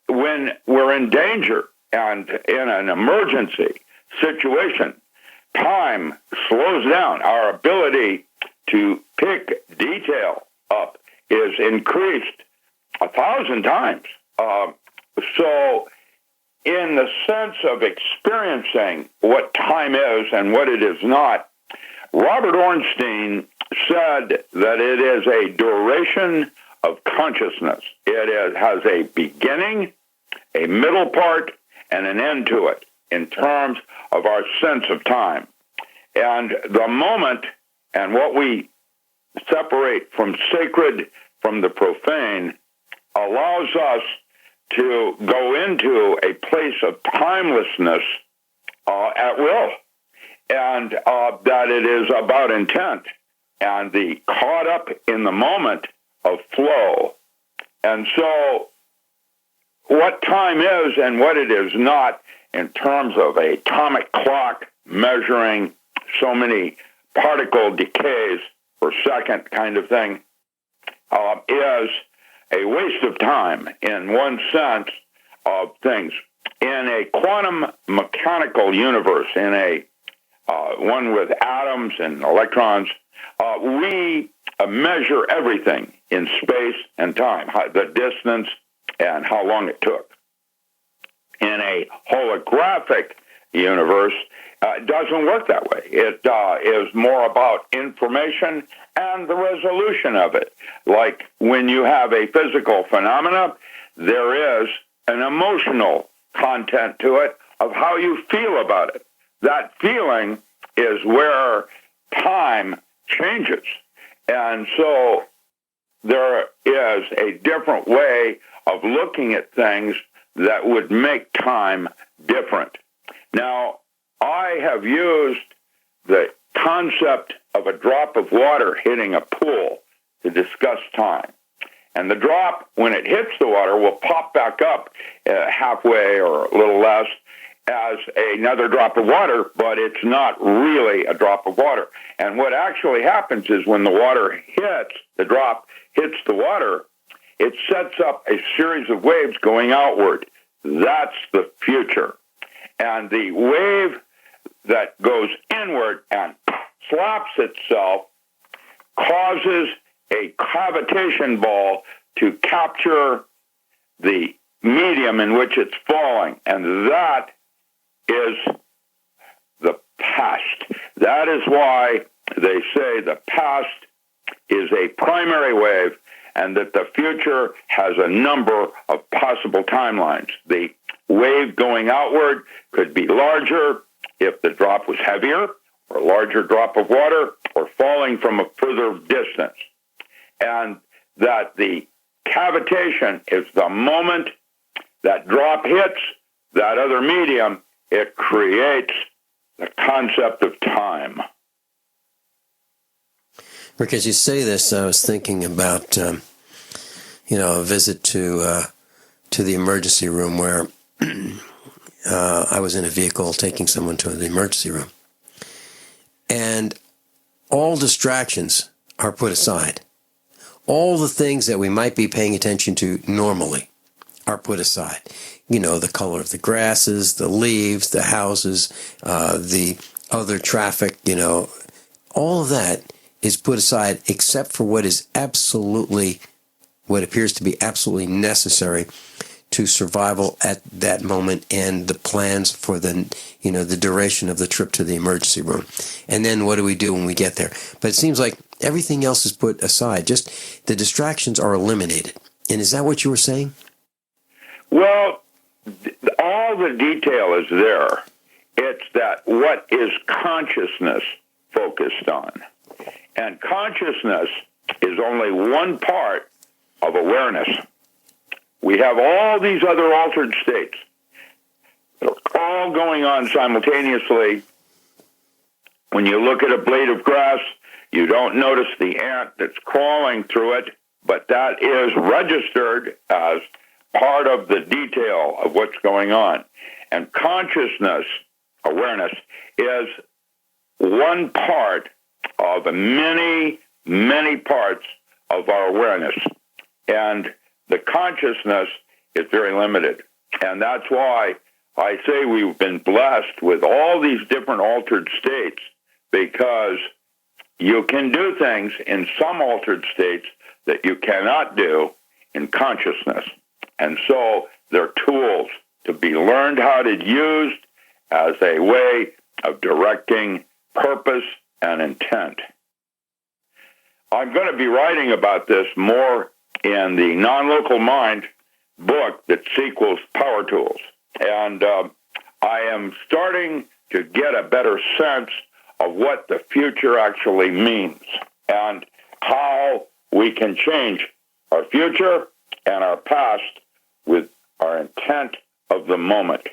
When we're in danger and in an emergency situation, time slows down. Our ability to pick detail up is increased 1,000 times. So in the sense of experiencing what time is and what it is not, Robert Ornstein said that it is a duration of consciousness. It has a beginning, a middle part, and an end to it in terms of our sense of time. And the moment and what we separate from sacred from the profane allows us to go into a place of timelessness at will, and that it is about intent and the caught up in the moment of flow. And so what time is and what it is not in terms of an atomic clock measuring so many particle decays per second kind of thing, is a waste of time in one sense of things. In a quantum mechanical universe, in a one with atoms and electrons, we measure everything in space and time, the distance and how long it took. In a holographic universe, it doesn't work that way. It is more about information and the resolution of it. Like when you have a physical phenomena, there is an emotional content to it of how you feel about it. That feeling is where time changes. And so there is a different way of looking at things that would make time different. Now, I have used the concept of a drop of water hitting a pool to discuss time. And the drop, when it hits the water, will pop back up halfway or a little less as another drop of water, but it's not really a drop of water. And what actually happens is when the water hits, the drop hits the water, it sets up a series of waves going outward. That's the future. And the wave that goes inward and slaps itself causes a cavitation ball to capture the medium in which it's falling. And that is the past. That is why they say the past is a primary wave and that the future has a number of possible timelines. The wave going outward could be larger if the drop was heavier, or a larger drop of water, or falling from a further distance. And that the cavitation is the moment that drop hits that other medium, it creates the concept of time. Rick, as you say this, I was thinking about, a visit to the emergency room where I was in a vehicle taking someone to the emergency room. And all distractions are put aside. All the things that we might be paying attention to normally are put aside. The color of the grasses, the leaves, the houses, the other traffic, all of that is put aside except for what appears to be absolutely necessary to survival at that moment and the plans for the duration of the trip to the emergency room. And then what do we do when we get there? But it seems like everything else is put aside. Just the distractions are eliminated. And is that what you were saying? Well, all the detail is there. It's that what is consciousness focused on? And consciousness is only one part of awareness. We have all these other altered states that are all going on simultaneously. When you look at a blade of grass, you don't notice the ant that's crawling through it, but that is registered as part of the detail of what's going on. And consciousness, awareness, is one part of many, many parts of our awareness. And the consciousness is very limited. And that's why I say we've been blessed with all these different altered states, because you can do things in some altered states that you cannot do in consciousness. And so they're tools to be learned how to use as a way of directing purpose and intent. I'm going to be writing about this more in the Non-Local Mind book that sequels Power Tools. And I am starting to get a better sense of what the future actually means and how we can change our future and our past with our intent of the moment.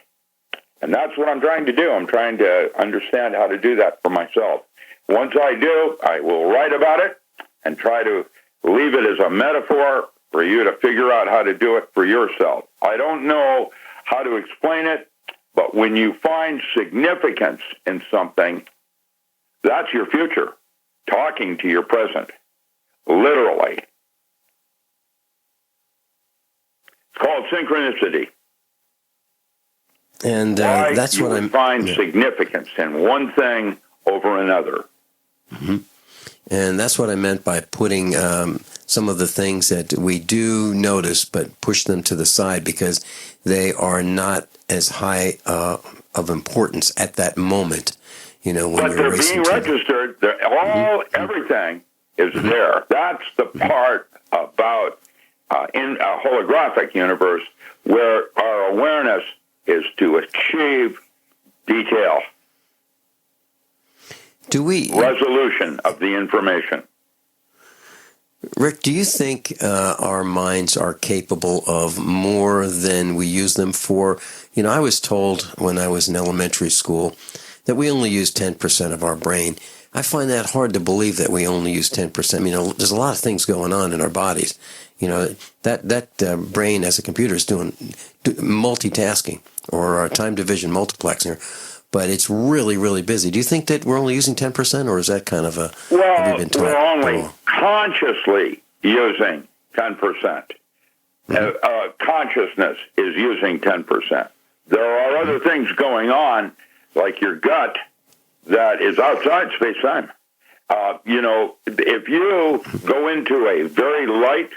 And that's what I'm trying to do. I'm trying to understand how to do that for myself. Once I do, I will write about it and try to leave it as a metaphor for you to figure out how to do it for yourself. I don't know how to explain it, but when you find significance in something, That's your future, talking to your present, literally. It's called synchronicity. And that's what I'm find significance in one thing over another. Mm-hmm. And that's what I meant by putting some of the things that we do notice, but push them to the side because they are not as high of importance at that moment. You know, when but they're being registered. Everything is there. That's the part about in a holographic universe where our awareness is to achieve detail. Resolution of the information. Rick, do you think our minds are capable of more than we use them for? You know, I was told when I was in elementary school that we only use 10% of our brain. I find that hard to believe that we only use 10%. I mean, there's a lot of things going on in our bodies. You know, that brain as a computer is doing multitasking or time division multiplexing, but it's really, really busy. Do you think that we're only using 10%, or is that kind of a... Well, we're only consciously using 10%. Consciousness is using 10%. There are other things going on, like your gut, that is outside space-time. You know, if you go into a very light,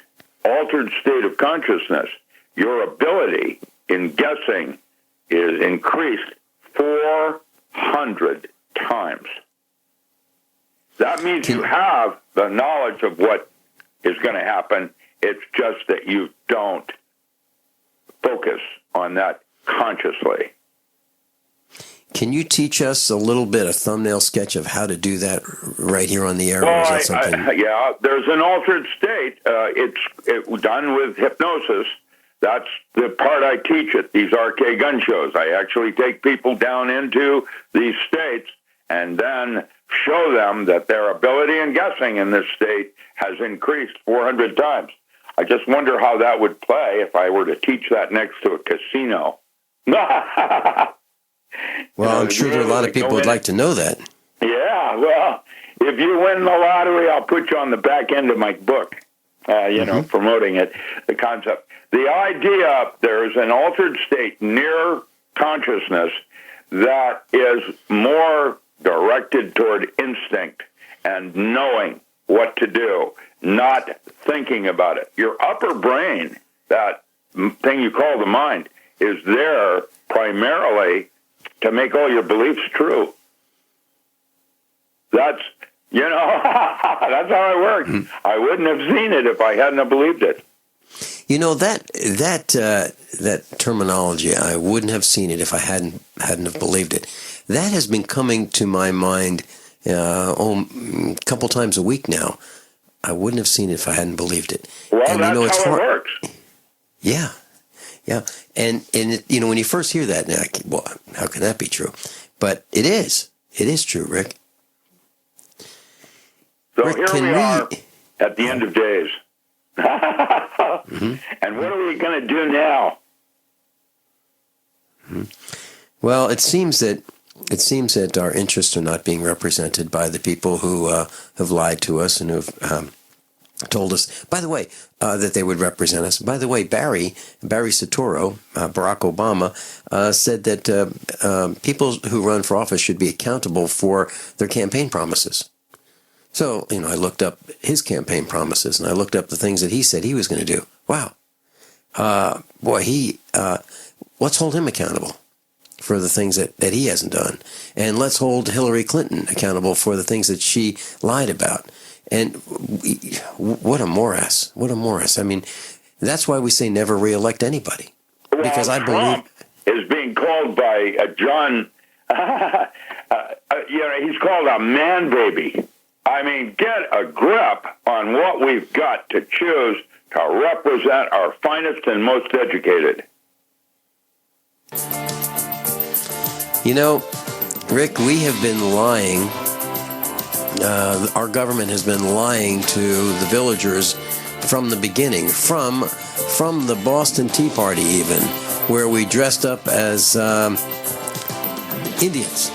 altered state of consciousness, your ability in guessing is increased 400 times. That means you have the knowledge of what is going to happen. It's just that you don't focus on that consciously. Can you teach us a little bit, a thumbnail sketch of how to do that right here on the air? Well, or is that something? Yeah, there's an altered state. It's done with hypnosis. That's the part I teach at these RK gun shows. I actually take people down into these states and then show them that their ability in guessing in this state has increased 400 times. I just wonder how that would play if I were to teach that next to a casino. Well, I'm sure there are a lot of people would like to know that. Yeah, well, if you win the lottery, I'll put you on the back end of my book, promoting it, the concept. The idea, there's an altered state near consciousness that is more directed toward instinct and knowing what to do, not thinking about it. Your upper brain, that thing you call the mind, is there primarily to make all your beliefs true. That's, that's how it works. I wouldn't have seen it if I hadn't have believed it. You know, that terminology, I wouldn't have seen it if I hadn't have believed it. That has been coming to my mind a couple times a week now. I wouldn't have seen it if I hadn't believed it. Well, and that's it's how hard. It works. Yeah. Yeah, and when you first hear that, well, how can that be true? But it is. It is true, Rick. So Rick, here we are at the end of days. And what are we going to do now? Well, it seems that our interests are not being represented by the people who have lied to us and who've told us, by the way, that they would represent us. By the way, Barry Soetoro, Barack Obama, said that people who run for office should be accountable for their campaign promises. So, I looked up his campaign promises, and I looked up the things that he said he was going to do. Wow. Let's hold him accountable for the things that he hasn't done. And let's hold Hillary Clinton accountable for the things that she lied about. And what a morass. What a morass. I mean, that's why we say never reelect anybody. Well, because I Trump is being called by John, he's called a man baby. I mean, get a grip on what we've got to choose to represent our finest and most educated. Rick, we have been lying. Our government has been lying to the villagers from the beginning, from the Boston Tea Party even, where we dressed up as Indians.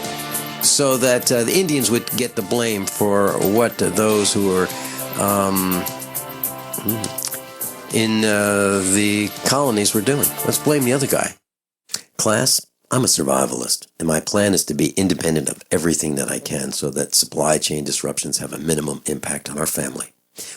so that the Indians would get the blame for what those who were in the colonies were doing. Let's blame the other guy. Class, I'm a survivalist, and my plan is to be independent of everything that I can so that supply chain disruptions have a minimum impact on our family.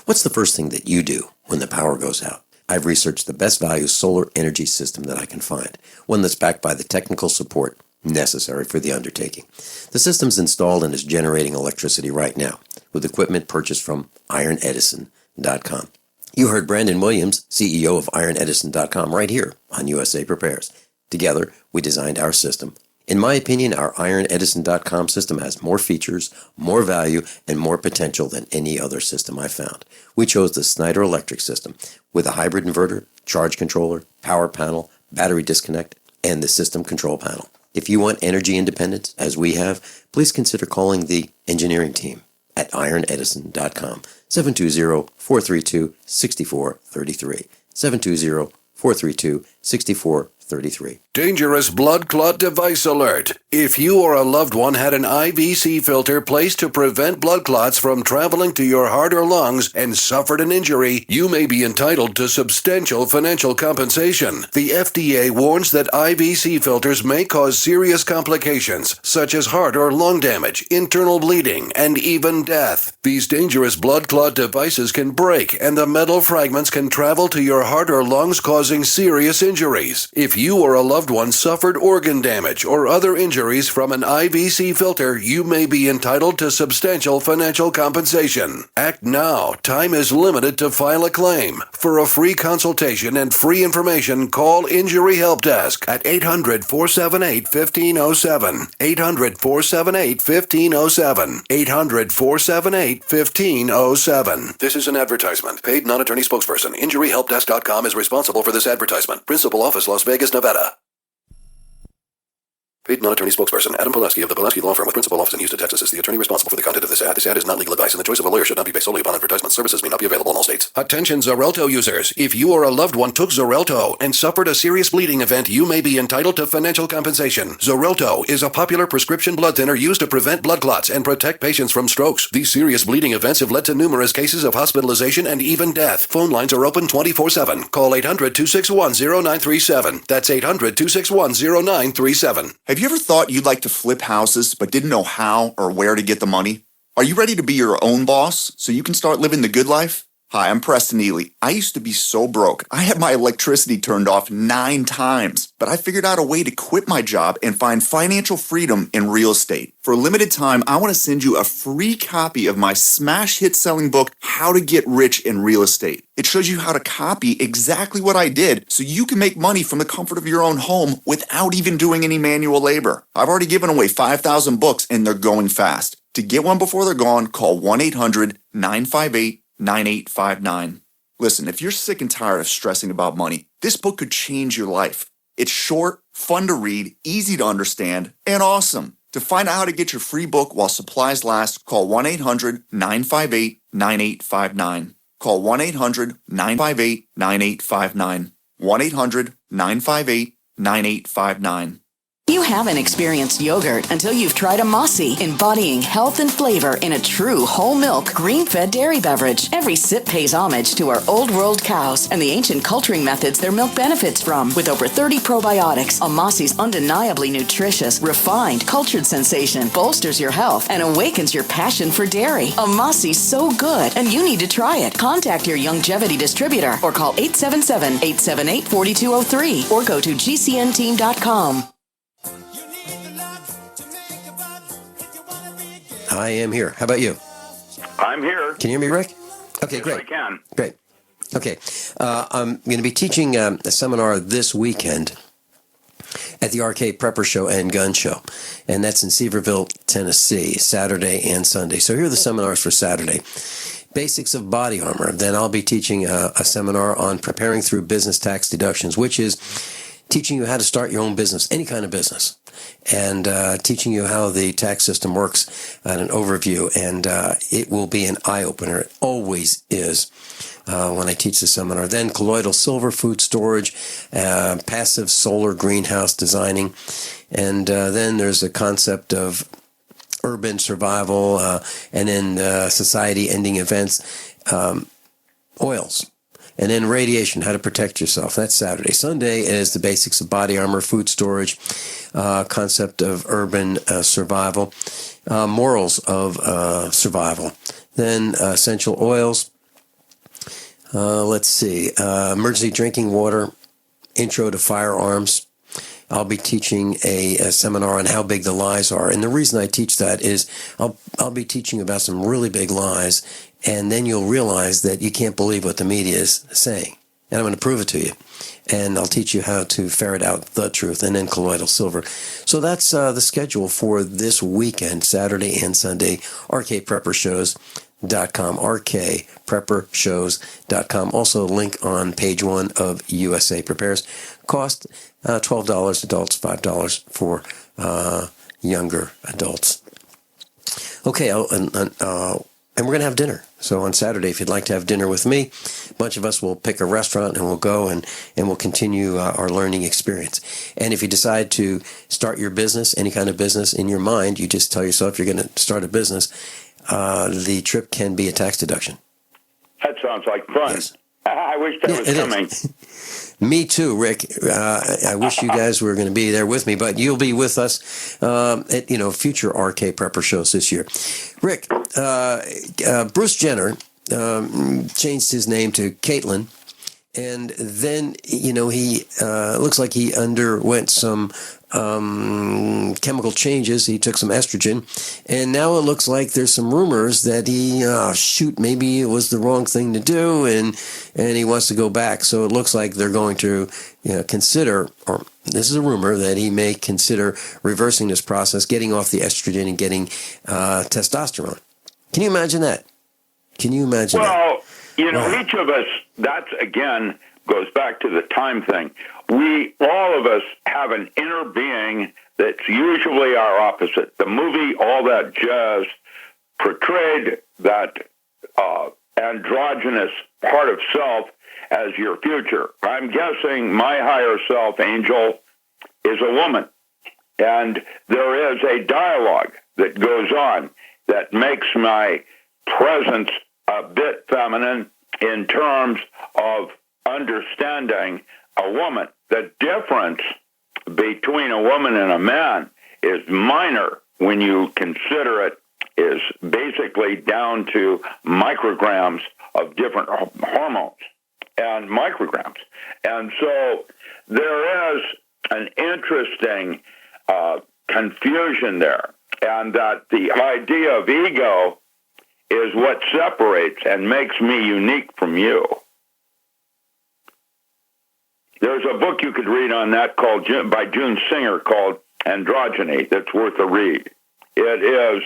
What's the first thing that you do when the power goes out? I've researched the best value solar energy system that I can find, one that's backed by the technical support necessary for the undertaking. The system's installed and is generating electricity right now with equipment purchased from ironedison.com. You heard Brandon Williams, CEO of ironedison.com, right here on USA Prepares. Together, we designed our system. In my opinion, our ironedison.com system has more features, more value, and more potential than any other system I found. We chose the Snyder Electric system with a hybrid inverter, charge controller, power panel, battery disconnect, and the system control panel. If you want energy independence, as we have, please consider calling the engineering team at ironedison.com, 720-432-6433, 720-432-6433. Dangerous blood clot device alert. If you or a loved one had an IVC filter placed to prevent blood clots from traveling to your heart or lungs and suffered an injury, you may be entitled to substantial financial compensation. The FDA warns that IVC filters may cause serious complications, such as heart or lung damage, internal bleeding, and even death. These dangerous blood clot devices can break, and the metal fragments can travel to your heart or lungs, causing serious injuries. If you or a loved one suffered organ damage or other injuries from an IVC filter, you may be entitled to substantial financial compensation. Act now. Time is limited to file a claim. For a free consultation and free information, call Injury Help Desk at 800-478-1507. 800-478-1507. 800-478-1507. This is an advertisement. Paid non-attorney spokesperson. InjuryHelpDesk.com is responsible for this advertisement. Principal office, Las Vegas, Nevada. Paid non-attorney spokesperson Adam Pulaski of the Pulaski Law Firm with principal office in Houston, Texas is the attorney responsible for the content of this ad. This ad is not legal advice, and the choice of a lawyer should not be based solely upon advertisement. Services may not be available in all states. Attention Xarelto users. If you or a loved one took Xarelto and suffered a serious bleeding event, you may be entitled to financial compensation. Xarelto is a popular prescription blood thinner used to prevent blood clots and protect patients from strokes. These serious bleeding events have led to numerous cases of hospitalization and even death. Phone lines are open 24/7. Call 800-261-0937. That's 800-261-0937. Have you ever thought you'd like to flip houses but didn't know how or where to get the money? Are you ready to be your own boss so you can start living the good life? Hi, I'm Preston Ely. I used to be so broke. I had my electricity turned off 9 times, but I figured out a way to quit my job and find financial freedom in real estate. For a limited time, I want to send you a free copy of my smash hit selling book, How to Get Rich in Real Estate. It shows you how to copy exactly what I did so you can make money from the comfort of your own home without even doing any manual labor. I've already given away 5,000 books and they're going fast. To get one before they're gone, call 1-800-958-9859. Listen, if you're sick and tired of stressing about money, this book could change your life. It's short, fun to read, easy to understand, and awesome. To find out how to get your free book while supplies last, call 1-800-958-9859. Call 1-800-958-9859. 1-800-958-9859. You haven't experienced yogurt until you've tried a Mossy, embodying health and flavor in a true whole milk, green-fed dairy beverage. Every sip pays homage to our old world cows and the ancient culturing methods their milk benefits from. With over 30 probiotics, a Mossy's undeniably nutritious, refined, cultured sensation bolsters your health and awakens your passion for dairy. A Mossy's so good, and you need to try it. Contact your Youngevity distributor or call 877-878-4203 or go to gcnteam.com. I am here. How about you? I'm here. Can you hear me, Rick? Okay, yes, great. I can. Great. Okay. I'm going to be teaching a seminar this weekend at the Arcade Prepper Show and Gun Show, and that's in Seaverville, Tennessee, Saturday and Sunday. So here are the seminars for Saturday. Basics of Body Armor. Then I'll be teaching a seminar on preparing through business tax deductions, which is teaching you how to start your own business, any kind of business, and teaching you how the tax system works at an overview. And it will be an eye-opener. It always is when I teach the seminar. Then colloidal silver food storage, passive solar greenhouse designing. And then there's a concept of urban survival, and then society-ending events, oils. And then radiation, how to protect yourself. That's Saturday. Sunday is the basics of body armor, food storage, concept of urban survival, morals of survival. Then essential oils. Let's see. Emergency drinking water, intro to firearms. I'll be teaching a seminar on how big the lies are. And the reason I teach that is I'll be teaching about some really big lies, and then you'll realize that you can't believe what the media is saying. And I'm going to prove it to you. And I'll teach you how to ferret out the truth, and then colloidal silver. So that's the schedule for this weekend, Saturday and Sunday, rkpreppershows.com, rkpreppershows.com. Also, link on page 1 of USA Prepares. Cost $12, adults $5 for younger adults. Okay, and we're going to have dinner. So on Saturday, if you'd like to have dinner with me, a bunch of us will pick a restaurant and we'll go and we'll continue our learning experience. And if you decide to start your business, any kind of business in your mind, you just tell yourself you're going to start a business, the trip can be a tax deduction. That sounds like fun. Yes. I wish that was coming. Me too, Rick. I wish you guys were going to be there with me, but you'll be with us at future RK Prepper shows this year. Rick, Bruce Jenner changed his name to Caitlyn, and then he looks like he underwent some chemical changes. He took some estrogen, and now it looks like there's some rumors that maybe it was the wrong thing to do, and he wants to go back. So it looks like they're going to consider, or this is a rumor, that he may consider reversing this process, getting off the estrogen and getting testosterone. Can you imagine that? Well, each of us, that's, again, goes back to the time thing. All of us have an inner being that's usually our opposite. The movie, all that jazz, portrayed that androgynous part of self as your future. I'm guessing my higher self, Angel, is a woman. And there is a dialogue that goes on that makes my presence a bit feminine in terms of understanding a woman. The difference between a woman and a man is minor when you consider it is basically down to micrograms of different hormones and micrograms. And so there is an interesting confusion there, and that the idea of ego is what separates and makes me unique from you. There's a book you could read on that by June Singer called Androgyny that's worth a read. It is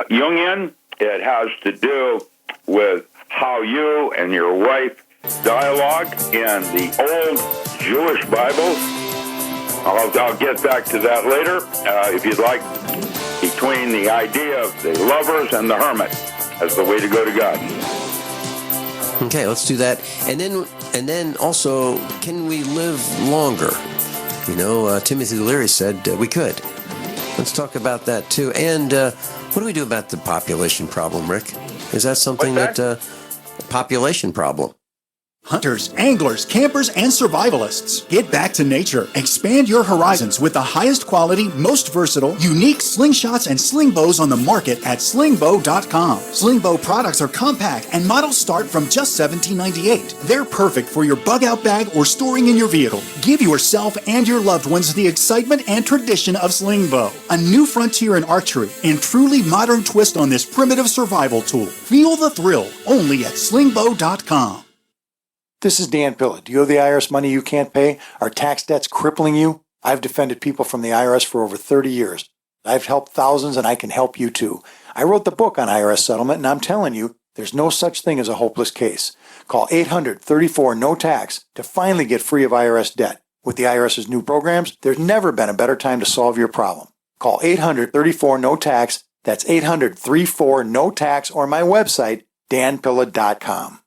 Jungian. It has to do with how you and your wife dialogue in the old Jewish Bible. I'll get back to that later, if you'd like, between the idea of the lovers and the hermit as the way to go to God. Okay, let's do that. And then also, can we live longer? Timothy Leary said we could. Let's talk about that too. And what do we do about the population problem, Rick? Is that something population problem? Hunters, anglers, campers, and survivalists. Get back to nature. Expand your horizons with the highest quality, most versatile, unique slingshots and sling bows on the market at slingbow.com. Slingbow products are compact and models start from just $17.98. They're perfect for your bug-out bag or storing in your vehicle. Give yourself and your loved ones the excitement and tradition of slingbow, a new frontier in archery and truly modern twist on this primitive survival tool. Feel the thrill only at slingbow.com. This is Dan Pilla. Do you owe the IRS money you can't pay? Are tax debts crippling you? I've defended people from the IRS for over 30 years. I've helped thousands, and I can help you too. I wrote the book on IRS settlement, and I'm telling you, there's no such thing as a hopeless case. Call 800-34-NO-TAX to finally get free of IRS debt. With the IRS's new programs, there's never been a better time to solve your problem. Call 800-34-NO-TAX. That's 800-34-NO-TAX, or my website, danpilla.com.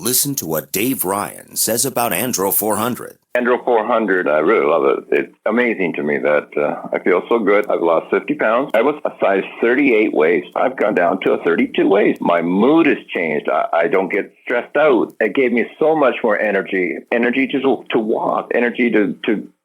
Listen to what Dave Ryan says about Andro 400. Andro 400, I really love it. It's amazing to me that I feel so good. I've lost 50 pounds. I was a size 38 waist. I've gone down to a 32 waist. My mood has changed. I don't get stressed out. It gave me so much more energy. Energy to walk. Energy to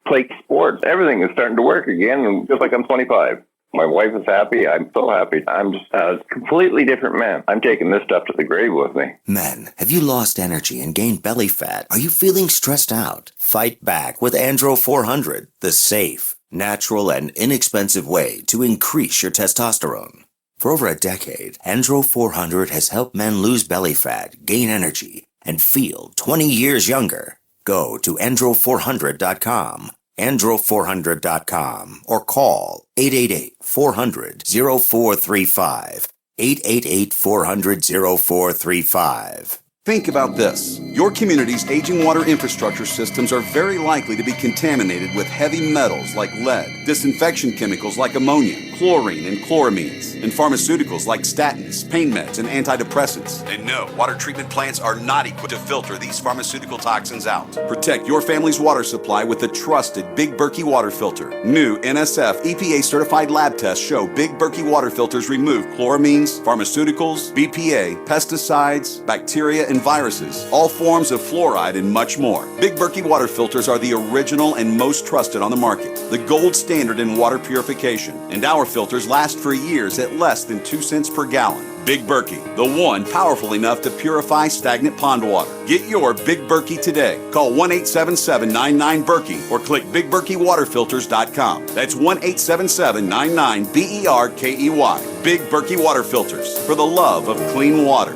play sports. Everything is starting to work again, and just like I'm 25. My wife is happy. I'm so happy. I'm just a completely different man. I'm taking this stuff to the grave with me. Men, have you lost energy and gained belly fat? Are you feeling stressed out? Fight back with Andro 400, the safe, natural, and inexpensive way to increase your testosterone. For over a decade, Andro 400 has helped men lose belly fat, gain energy, and feel 20 years younger. Go to andro400.com. andro400.com or call 888-400-0435. 888-400-0435. Think about this. Your community's aging water infrastructure systems are very likely to be contaminated with heavy metals like lead, disinfection chemicals like ammonia, chlorine and chloramines, and pharmaceuticals like statins, pain meds, and antidepressants. And no, water treatment plants are not equipped to filter these pharmaceutical toxins out. Protect your family's water supply with the trusted Big Berkey water filter. New NSF EPA-certified lab tests show Big Berkey water filters remove chloramines, pharmaceuticals, BPA, pesticides, bacteria, and viruses, all forms of fluoride, and much more. Big Berkey water filters are the original and most trusted on the market, the gold standard in water purification, and our filters last for years at less than 2 cents per gallon. Big Berkey, the one powerful enough to purify stagnant pond water. Get your Big Berkey today. Call 1-877-99-BERKEY or click BigBerkeyWaterFilters.com. That's 1-877-99-BERKEY. Big Berkey Water Filters, for the love of clean water.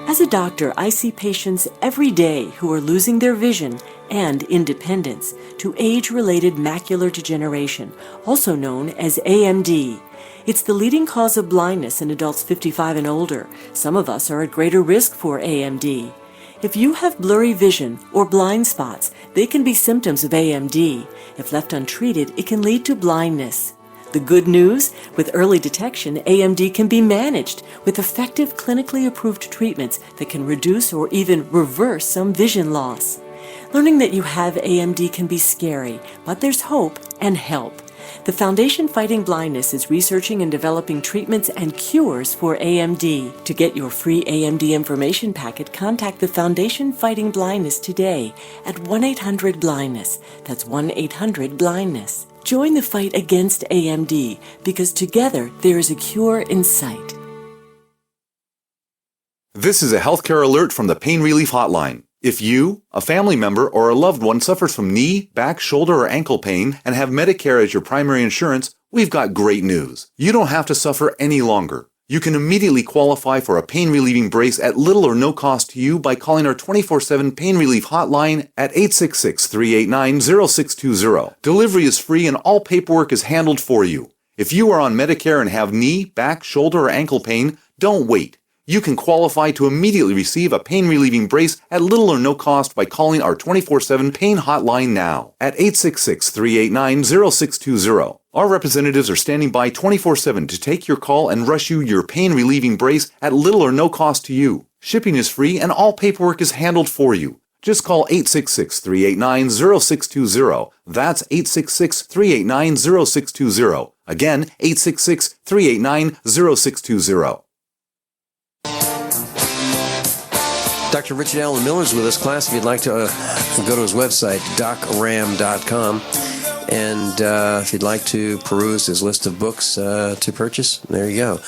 As a doctor, I see patients every day who are losing their vision and independence to age-related macular degeneration, also known as AMD. It's the leading cause of blindness in adults 55 and older. Some of us are at greater risk for AMD. If you have blurry vision or blind spots, they can be symptoms of AMD. If left untreated, it can lead to blindness. The good news? With early detection, AMD can be managed with effective clinically approved treatments that can reduce or even reverse some vision loss. Learning that you have AMD can be scary, but there's hope and help. The Foundation Fighting Blindness is researching and developing treatments and cures for AMD. To get your free AMD information packet, contact the Foundation Fighting Blindness today at 1-800-BLINDNESS. That's 1-800-BLINDNESS. Join the fight against AMD, because together there is a cure in sight. This is a healthcare alert from the Pain Relief Hotline. If you, a family member, or a loved one suffers from knee, back, shoulder, or ankle pain and have Medicare as your primary insurance, we've got great news. You don't have to suffer any longer. You can immediately qualify for a pain-relieving brace at little or no cost to you by calling our 24/7 Pain Relief Hotline at 866-389-0620. Delivery is free and all paperwork is handled for you. If you are on Medicare and have knee, back, shoulder, or ankle pain, don't wait. You can qualify to immediately receive a pain-relieving brace at little or no cost by calling our 24/7 Pain Hotline now at 866-389-0620. Our representatives are standing by 24/7 to take your call and rush you your pain-relieving brace at little or no cost to you. Shipping is free and all paperwork is handled for you. Just call 866-389-0620. That's 866-389-0620. Again, 866-389-0620. Dr. Richard Allen Miller is with us. Class, if you'd like to go to his website, docram.com. And if you'd like to peruse his list of books to purchase, there you go,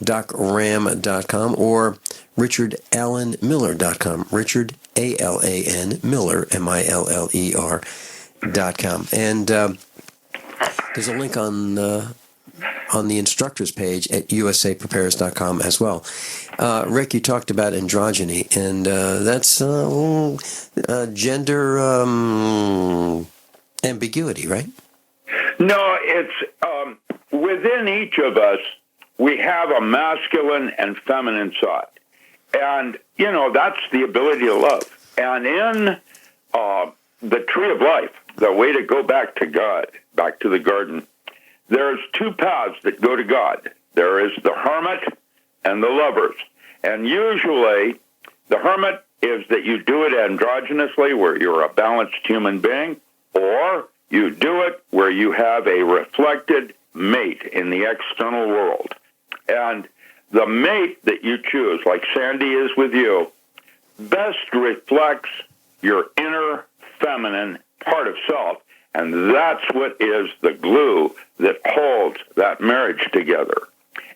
docram.com or richardallenmiller.com, Richard, A-L-A-N, Miller, M-I-L-L-E-R.com. And there's a link on the instructors page at usaprepares.com as well. Rick, you talked about androgyny, and that's gender ambiguity, right? No, it's within each of us, we have a masculine and feminine side. And, you know, that's the ability to love. And in the tree of life, the way to go back to God, back to the garden, there's two paths that go to God. There is the hermit and the lovers. And usually, the hermit is that you do it androgynously, where you're a balanced human being, or you do it where you have a reflected mate in the external world. And the mate that you choose, like Sandy is with you, best reflects your inner feminine part of self. And that's what is the glue that holds that marriage together.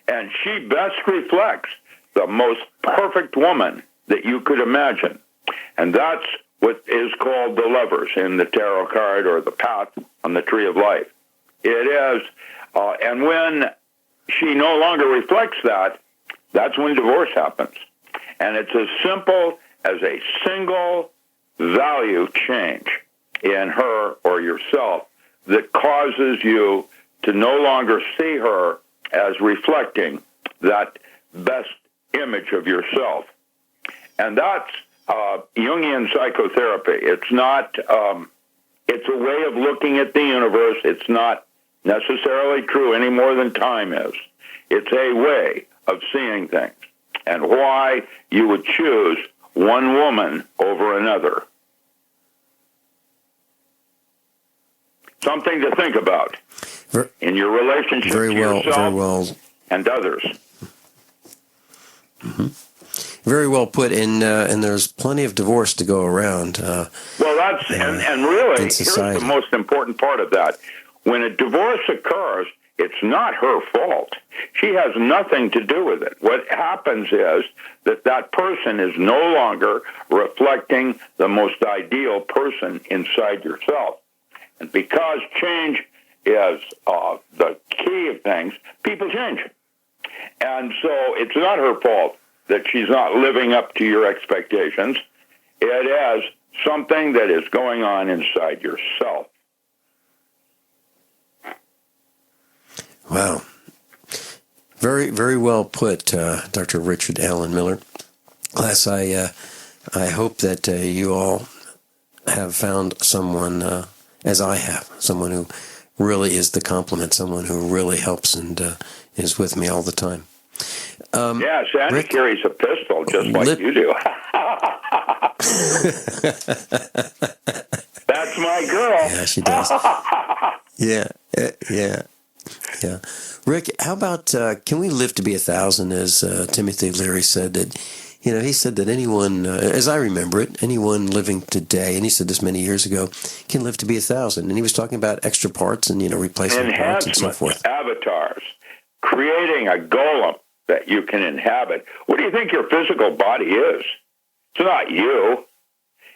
And she best reflects the most perfect woman that you could imagine. And that's what is called the lovers in the tarot card or the path on the tree of life. It is, and when she no longer reflects that, that's when divorce happens. And it's as simple as a single value change in her or yourself that causes you to no longer see her as reflecting that best image of yourself. And that's Jungian psychotherapy. It's not, it's a way of looking at the universe. It's not necessarily true any more than time is. It's a way of seeing things and why you would choose one woman over another. Something to think about in your relationship to yourself and others. Mm-hmm. Very well put, and there's plenty of divorce to go around. Well, that's and really, here's the most important part of that. When a divorce occurs, it's not her fault. She has nothing to do with it. What happens is that person is no longer reflecting the most ideal person inside yourself. And because change is the key of things, people change. And so it's not her fault that she's not living up to your expectations. It is something that is going on inside yourself. Wow. Very, very well put, Dr. Richard Allen Miller. Class, I hope that you all have found someone, as I have, someone who really is the complement, someone who really helps and is with me all the time. Yeah, Sandy carries a pistol just like you do. That's my girl. Yeah, she does. Yeah. Rick, how about, can we live to be 1,000, as Timothy Leary said that, he said that anyone, as I remember it, anyone living today, and he said this many years ago, can live to be 1,000. And he was talking about extra parts and, replacement parts and so forth. Avatars, creating a golem that you can inhabit. What do you think your physical body is? It's not you.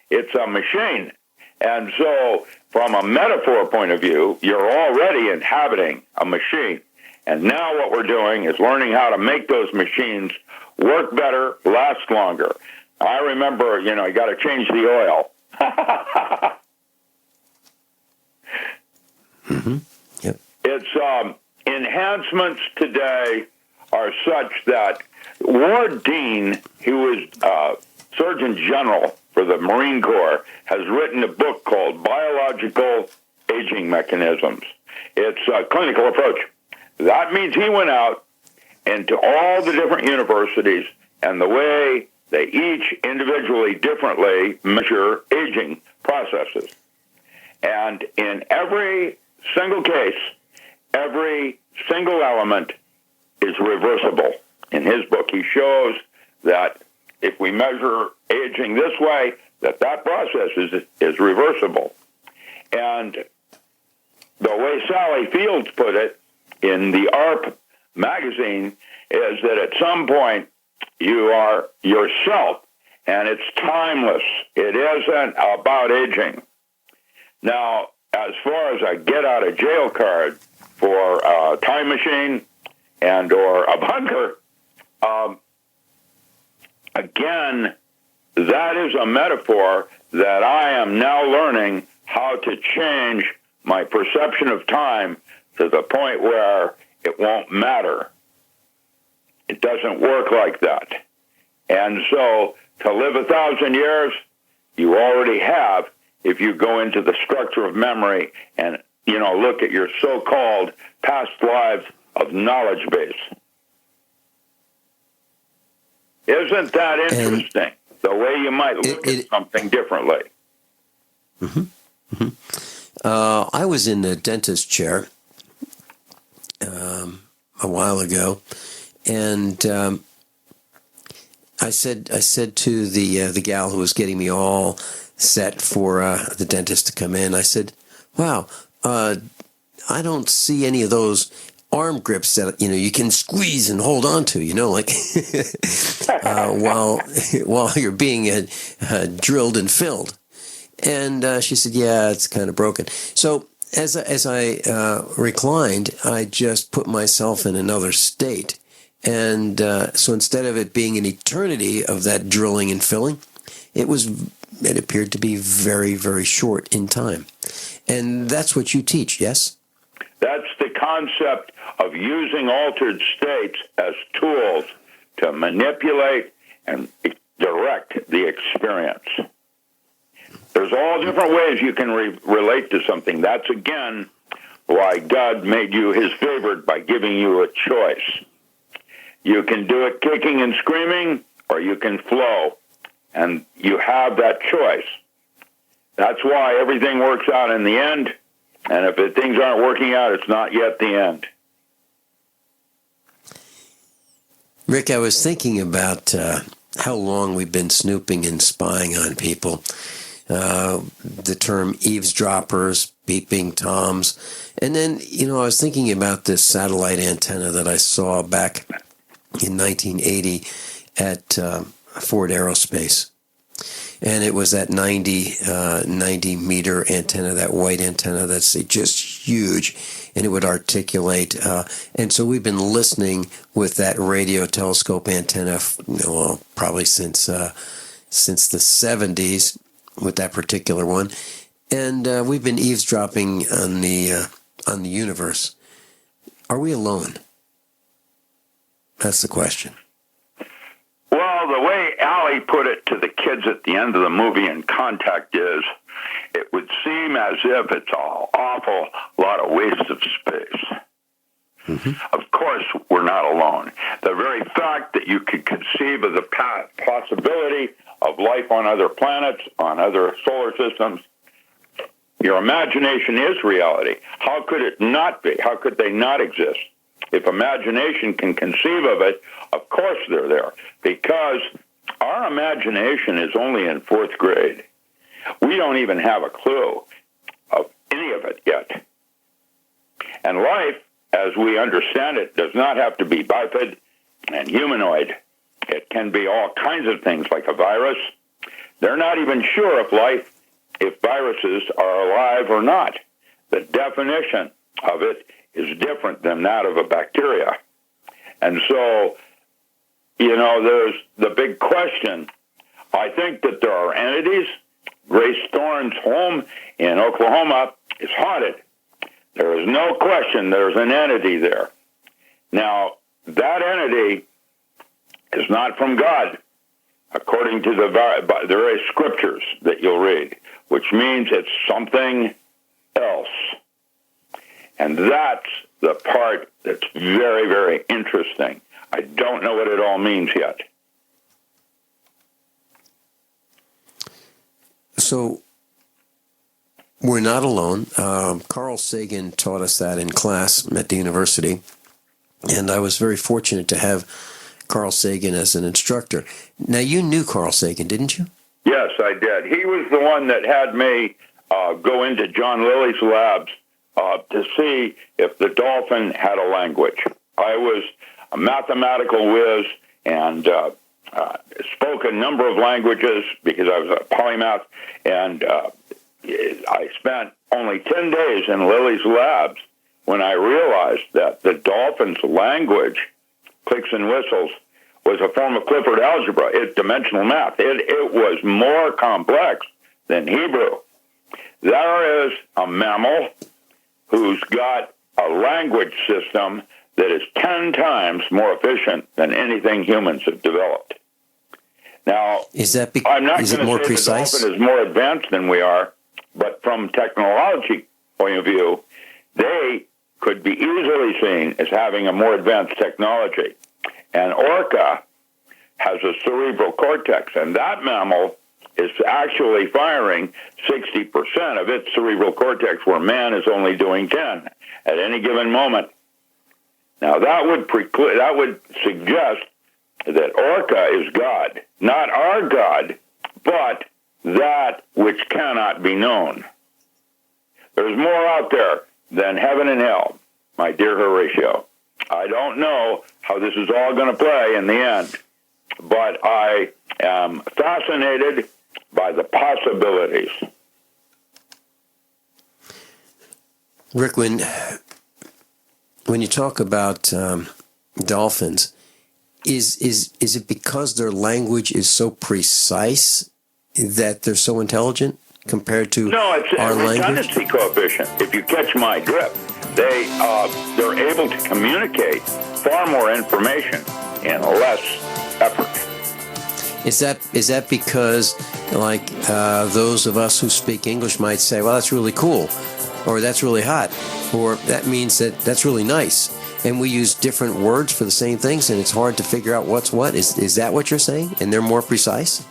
It's a machine. And so, from a metaphor point of view, you're already inhabiting a machine. And now what we're doing is learning how to make those machines work better, last longer. I remember, you got to change the oil. Mm-hmm. Yep. It's enhancements today are such that Ward Dean, who was Surgeon General for the Marine Corps, has written a book called Biological Aging Mechanisms. It's a clinical approach. That means he went out into all the different universities and the way they each individually differently measure aging processes. And in every single case, every single element is reversible. In his book, he shows that if we measure aging this way, that process is reversible. And the way Sally Fields put it in the ARP magazine is that at some point you are yourself, and it's timeless. It isn't about aging. Now, as far as a get-out-of-jail card for a time machine and or a bunker, again, that is a metaphor that I am now learning how to change my perception of time to the point where it won't matter. It doesn't work like that. And so to live 1,000 years, you already have if you go into the structure of memory and, look at your so-called past lives of knowledge base. Isn't that interesting? The way you might look at something differently. I was in the dentist chair a while ago, and I said to the gal who was getting me all set for the dentist to come in, I said, "Wow, I don't see any of those arm grips that you can squeeze and hold on to, like while you're being drilled and filled." And she said, "Yeah, it's kind of broken." So as I reclined, I just put myself in another state. And so instead of it being an eternity of that drilling and filling, it appeared to be very, very short in time. And that's what you teach, yes? That's the concept of using altered states as tools to manipulate and direct the experience. There's all different ways you can relate to something. That's, again, why God made you his favorite by giving you a choice. You can do it kicking and screaming, or you can flow, and you have that choice. That's why everything works out in the end, and if things aren't working out, it's not yet the end. Rick, I was thinking about how long we've been snooping and spying on people. The term eavesdroppers, beeping toms. And then, I was thinking about this satellite antenna that I saw back in 1980 at Ford Aerospace. And it was that 90-meter antenna, that white antenna that's just huge, and it would articulate. And so we've been listening with that radio telescope antenna, probably since the 70s with that particular one. And we've been eavesdropping on the universe. Are we alone? That's the question. Well, the way Allie put it to the kids at the end of the movie in Contact is, it would seem as if it's an awful lot of waste of space. Of course, we're not alone. The very fact that you could conceive of the possibility of life on other planets, on other solar systems, your imagination is reality. How could it not be? How could they not exist? If imagination can conceive of it, of course they're there, because our imagination is only in 4th grade. We don't even have a clue of any of it yet. And life, as we understand it, does not have to be biped and humanoid. It can be all kinds of things, like a virus. They're not even sure if viruses are alive or not. The definition of it is different than that of a bacteria. And so, there's the big question. I think that there are entities. Grace Thorne's home in Oklahoma is haunted. There is no question there's an entity there. Now, that entity is not from God, according to the various scriptures that you'll read, which means it's something else. And that's the part that's very, very interesting. I don't know what it all means yet. So, we're not alone. Carl Sagan taught us that in class at the university, and I was very fortunate to have Carl Sagan as an instructor. Now, you knew Carl Sagan, didn't you? Yes, I did. He was the one that had me go into John Lilly's labs to see if the dolphin had a language. I was a mathematical whiz and spoke a number of languages because I was a polymath, and I spent only 10 days in Lilly's labs when I realized that the dolphin's language, clicks and whistles, was a form of Clifford algebra. It's dimensional math. It was more complex than Hebrew. There is a mammal who's got a language system that is 10 times more efficient than anything humans have developed. Now, I'm not going to say the dolphin is more advanced than we are, but from technology point of view, they could be easily seen as having a more advanced technology. And orca has a cerebral cortex, and that mammal is actually firing 60% of its cerebral cortex, where man is only doing 10 at any given moment. Now, that would suggest that Orca is God, not our God, but that which cannot be known. There's more out there than heaven and hell, my dear Horatio. I don't know how this is all going to play in the end, but I am fascinated by the possibilities. Rick, when you talk about dolphins, is it because their language is so precise that they're so intelligent compared to our language? No, it's a redundancy coefficient. If you catch my drift, they're able to communicate far more information in less effort. Is that because, like, those of us who speak English might say, well, that's really cool, or that's really hot, or that means that's really nice, and we use different words for the same things, and it's hard to figure out what's what? Is that what you're saying? And they're more precise?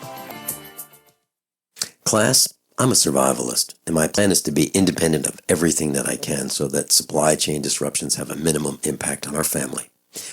Class, I'm a survivalist, and my plan is to be independent of everything that I can so that supply chain disruptions have a minimum impact on our family.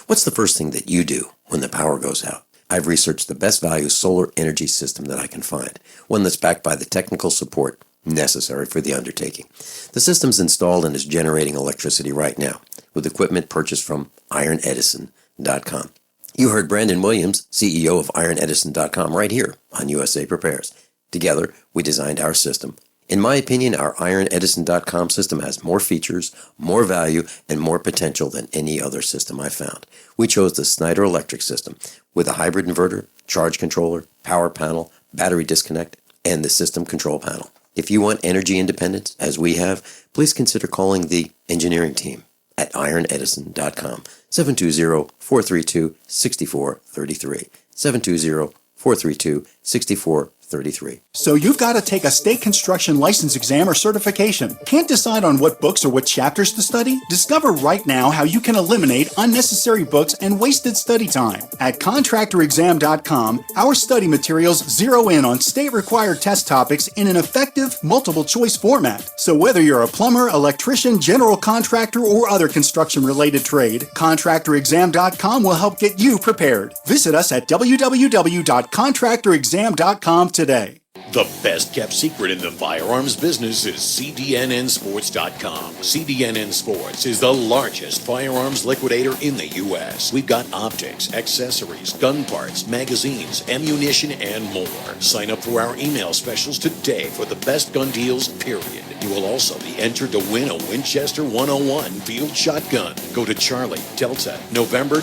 What's the first thing that you do when the power goes out? I've researched the best value solar energy system that I can find, one that's backed by the technical support necessary for the undertaking. The system's installed and is generating electricity right now with equipment purchased from IronEdison.com. You heard Brandon Williams, CEO of IronEdison.com, right here on USA Prepares. Together, we designed our system. In my opinion, our IronEdison.com system has more features, more value, and more potential than any other system I've found. We chose the Snyder Electric system with a hybrid inverter, charge controller, power panel, battery disconnect, and the system control panel. If you want energy independence, as we have, please consider calling the engineering team at IronEdison.com, 720-432-6433, 720-432-6433. So you've got to take a state construction license exam or certification. Can't decide on what books or what chapters to study? Discover right now how you can eliminate unnecessary books and wasted study time. At contractorexam.com, our study materials zero in on state-required test topics in an effective, multiple-choice format. So whether you're a plumber, electrician, general contractor, or other construction-related trade, contractorexam.com will help get you prepared. Visit us at www.contractorexam.com today. The best-kept secret in the firearms business is CDNNsports.com. CDNN Sports is the largest firearms liquidator in the U.S. We've got optics, accessories, gun parts, magazines, ammunition, and more. Sign up for our email specials today for the best gun deals, period. You will also be entered to win a Winchester 101 field shotgun. Go to Charlie, Delta, November,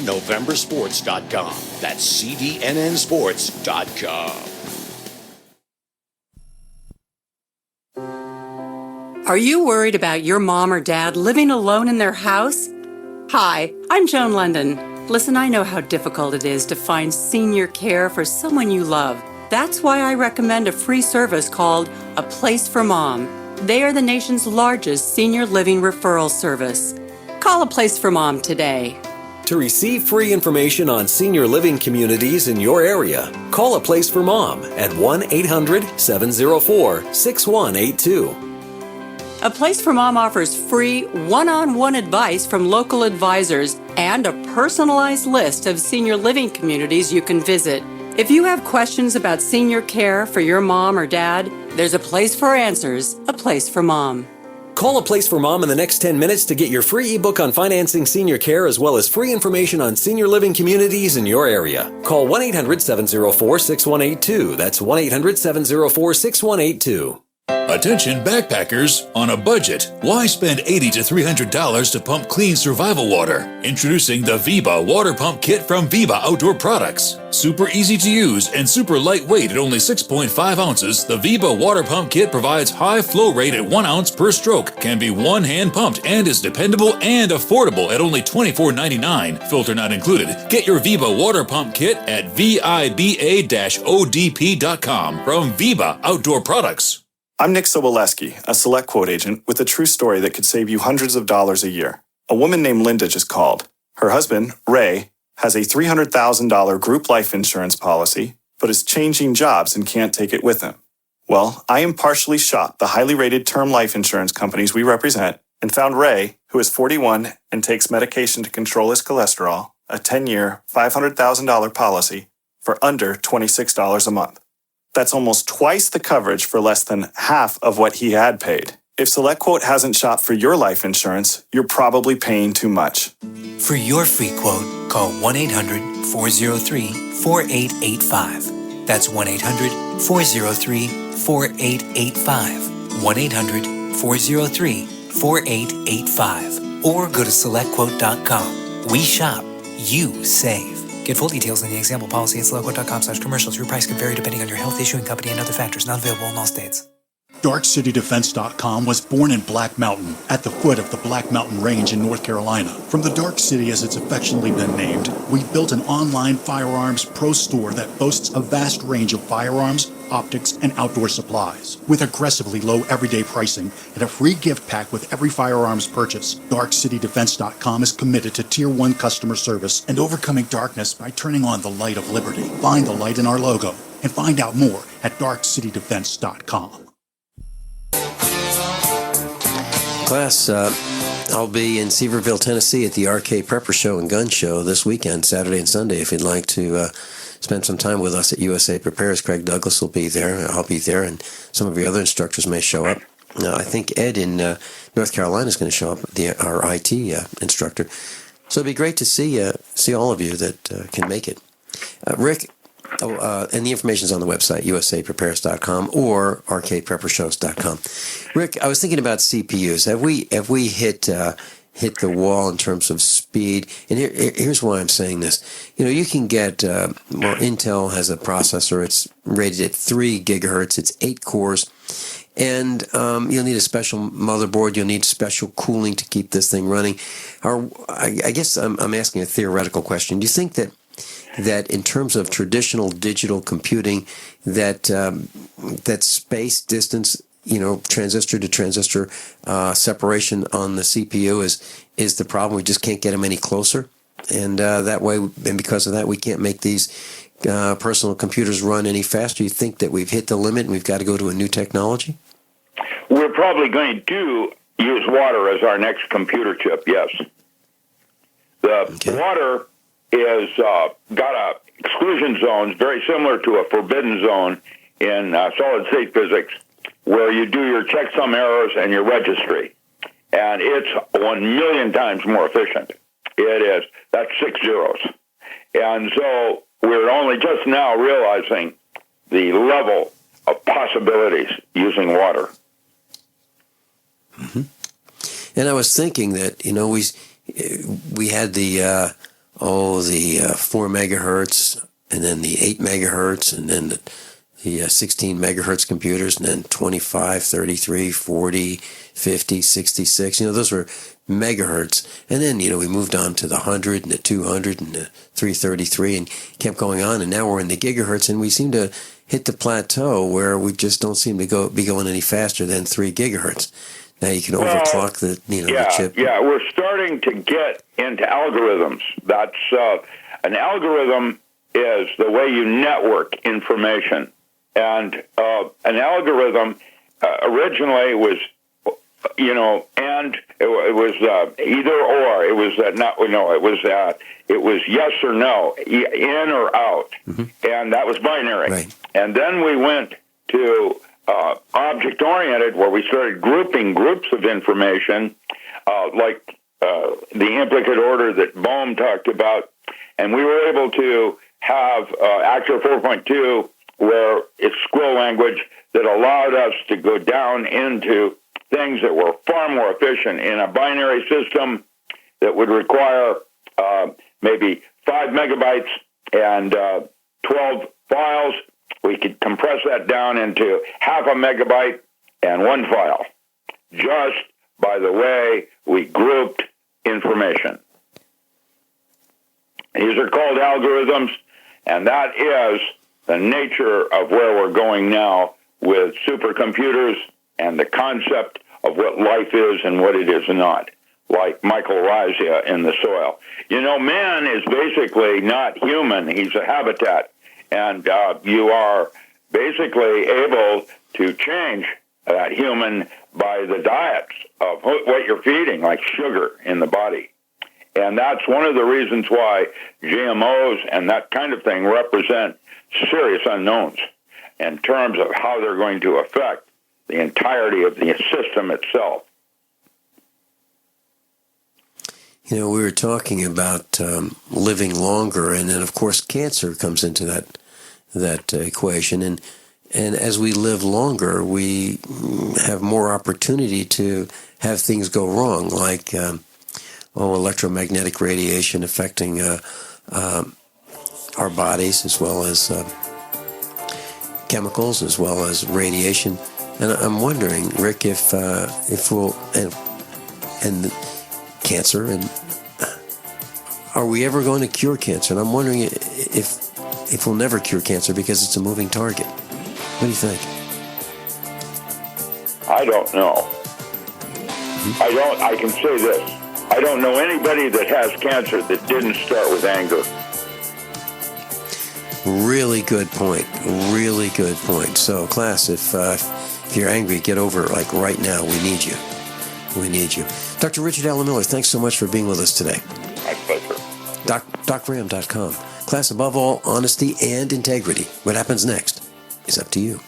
Sports.com. That's CDNNsports.com. Are you worried about your mom or dad living alone in their house? Hi, I'm Joan London. Listen, I know how difficult it is to find senior care for someone you love. That's why I recommend a free service called A Place for Mom. They are the nation's largest senior living referral service. Call A Place for Mom today. To receive free information on senior living communities in your area, call A Place for Mom at 1-800-704-6182. A Place for Mom offers free one-on-one advice from local advisors and a personalized list of senior living communities you can visit. If you have questions about senior care for your mom or dad, there's a place for answers, A Place for Mom. Call A Place for Mom in the next 10 minutes to get your free ebook on financing senior care as well as free information on senior living communities in your area. Call 1-800-704-6182. That's 1-800-704-6182. Attention backpackers on a budget. Why spend $80 to $300 to pump clean survival water? Introducing the Viba Water Pump Kit from Viba Outdoor Products. Super easy to use and super lightweight at only 6.5 ounces, the Viba Water Pump Kit provides high flow rate at 1 ounce per stroke, can be one-hand pumped, and is dependable and affordable at only $24.99, filter not included. Get your Viba Water Pump Kit at VIBA-ODP.com from Viba Outdoor Products. I'm Nick Soboleski, a Select Quote agent with a true story that could save you hundreds of dollars a year. A woman named Linda just called. Her husband, Ray, has a $300,000 group life insurance policy, but is changing jobs and can't take it with him. Well, I impartially shopped the highly rated term life insurance companies we represent and found Ray, who is 41 and takes medication to control his cholesterol, a 10-year, $500,000 policy for under $26 a month. That's almost twice the coverage for less than half of what he had paid. If SelectQuote hasn't shopped for your life insurance, you're probably paying too much. For your free quote, call 1-800-403-4885. That's 1-800-403-4885. 1-800-403-4885. Or go to SelectQuote.com. We shop, you save. Get full details in the example policy at SelectQuote.com/commercials. Your price can vary depending on your health, issuing company, and other factors. Not available in all states. DarkCityDefense.com was born in Black Mountain, at the foot of the Black Mountain Range in North Carolina. From the Dark City, as it's affectionately been named, we've built an online firearms pro store that boasts a vast range of firearms, optics, and outdoor supplies. With aggressively low everyday pricing and a free gift pack with every firearms purchase, DarkCityDefense.com is committed to Tier 1 customer service and overcoming darkness by turning on the light of liberty. Find the light in our logo and find out more at DarkCityDefense.com. Class, I'll be in Sevierville, Tennessee at the RK Prepper Show and Gun Show this weekend, Saturday and Sunday. If you'd like to spend some time with us at USA Prepares, Craig Douglas will be there. I'll be there, and some of your other instructors may show up. I think Ed in North Carolina is going to show up, our IT instructor. So it'd be great to see all of you that can make it. Rick, and the information is on the website, usaprepares.com or rkpreppershows.com. Rick, I was thinking about CPUs. Have we hit the wall in terms of speed? And here's why I'm saying this. You can get, Intel has a processor. It's rated at 3 gigahertz. It's 8 cores. And you'll need a special motherboard. You'll need special cooling to keep this thing running. I guess I'm asking a theoretical question. Do you think that in terms of traditional digital computing, that space distance, transistor to transistor separation on the CPU is the problem? We just can't get them any closer, and that way, and because of that, we can't make these personal computers run any faster. You think that we've hit the limit and we've got to go to a new technology? We're probably going to use water as our next computer chip. Yes, the water is got a exclusion zones very similar to a forbidden zone in solid state physics, where you do your checksum errors and your registry, and it's 1,000,000 times more efficient. It is. That's 6 zeros, and so we're only just now realizing the level of possibilities using water. Mm-hmm. And I was thinking that we had the 4 megahertz, and then the 8 megahertz, and then the 16 megahertz computers, and then 25, 33, 40, 50, 66. Those were megahertz. And then, we moved on to the 100 and the 200 and the 333 and kept going on. And now we're in the gigahertz, and we seem to hit the plateau where we just don't seem to be going any faster than 3 gigahertz. Now you can overclock the chip. Yeah, we're starting to get into algorithms. That's an algorithm is the way you network information, and an algorithm originally was, and it was either or. It was it was yes or no, in or out, and that was binary. Right. And then we went to object-oriented, where we started grouping groups of information, like the implicate order that Bohm talked about, and we were able to have Actor 4.2, where it's squirrel language that allowed us to go down into things that were far more efficient in a binary system that would require maybe 5 megabytes and 12 files. We could compress that down into half a megabyte and 1 file, just by the way we grouped information. These are called algorithms, and that is the nature of where we're going now with supercomputers and the concept of what life is and what it is not. like mycorrhiza in the soil. You know, man is basically not human. He's a habitat. And you are basically able to change that human by the diets of what you're feeding, like sugar in the body. And that's one of the reasons why GMOs and that kind of thing represent serious unknowns in terms of how they're going to affect the entirety of the system itself. You know, we were talking about living longer, and then, of course, cancer comes into that equation. And as we live longer, we have more opportunity to have things go wrong, like electromagnetic radiation affecting our bodies, as well as chemicals, as well as radiation. And I'm wondering, Rick, if we'll and cancer, and are we ever going to cure cancer? And I'm wondering if we'll never cure cancer because it's a moving target. What do you think? I don't know. I can say this. I don't know anybody that has cancer that didn't start with anger. Really good point. Really good point. So, class, if you're angry, get over it, like right now. We need you. We need you. Dr. Richard Allen Miller, thanks so much for being with us today. My pleasure. DocRam.com. Class, above all, honesty and integrity. What happens next is up to you.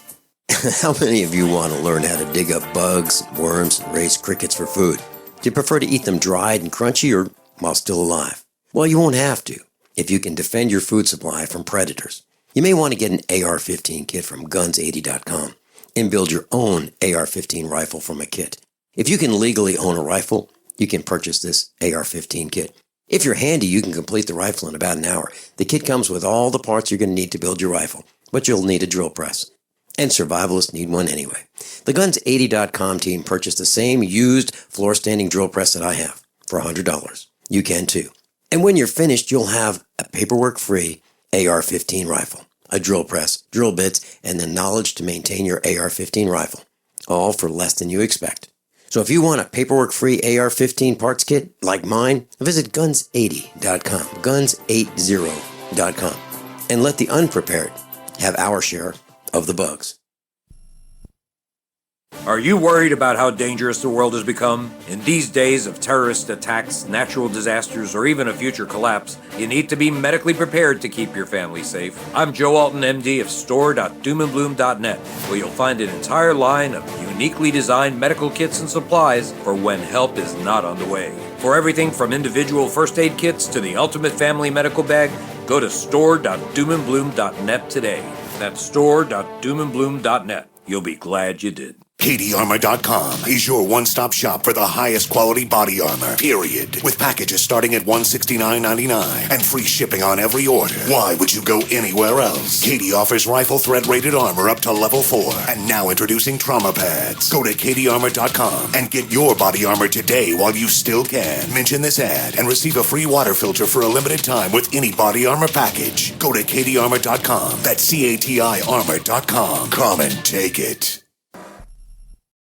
How many of you want to learn how to dig up bugs, worms, and raise crickets for food? Do you prefer to eat them dried and crunchy or while still alive? Well, you won't have to if you can defend your food supply from predators. You may want to get an AR-15 kit from guns80.com and build your own AR-15 rifle from a kit. If you can legally own a rifle, you can purchase this AR-15 kit. If you're handy, you can complete the rifle in about an hour. The kit comes with all the parts you're going to need to build your rifle, but you'll need a drill press. And survivalists need one anyway. The Guns80.com team purchased the same used floor-standing drill press that I have for $100. You can too. And when you're finished, you'll have a paperwork-free AR-15 rifle, a drill press, drill bits, and the knowledge to maintain your AR-15 rifle, all for less than you expect. So if you want a paperwork-free AR-15 parts kit like mine, visit Guns80.com, Guns80.com, and let the unprepared have our share of the bugs. Are you worried about how dangerous the world has become? In these days of terrorist attacks, natural disasters, or even a future collapse, you need to be medically prepared to keep your family safe. I'm Joe Alton, MD of store.doomandbloom.net, where you'll find an entire line of uniquely designed medical kits and supplies for when help is not on the way. For everything from individual first aid kits to the ultimate family medical bag, go to store.doomandbloom.net today. That's store.doomandbloom.net. You'll be glad you did. KDArmor.com is your one-stop shop for the highest quality body armor, period. With packages starting at $169.99 and free shipping on every order. Why would you go anywhere else? KD offers rifle thread-rated armor up to level 4. And now introducing trauma pads. Go to KDArmor.com and get your body armor today while you still can. Mention this ad and receive a free water filter for a limited time with any body armor package. Go to KDArmor.com. That's CATI armor.com. Come and take it.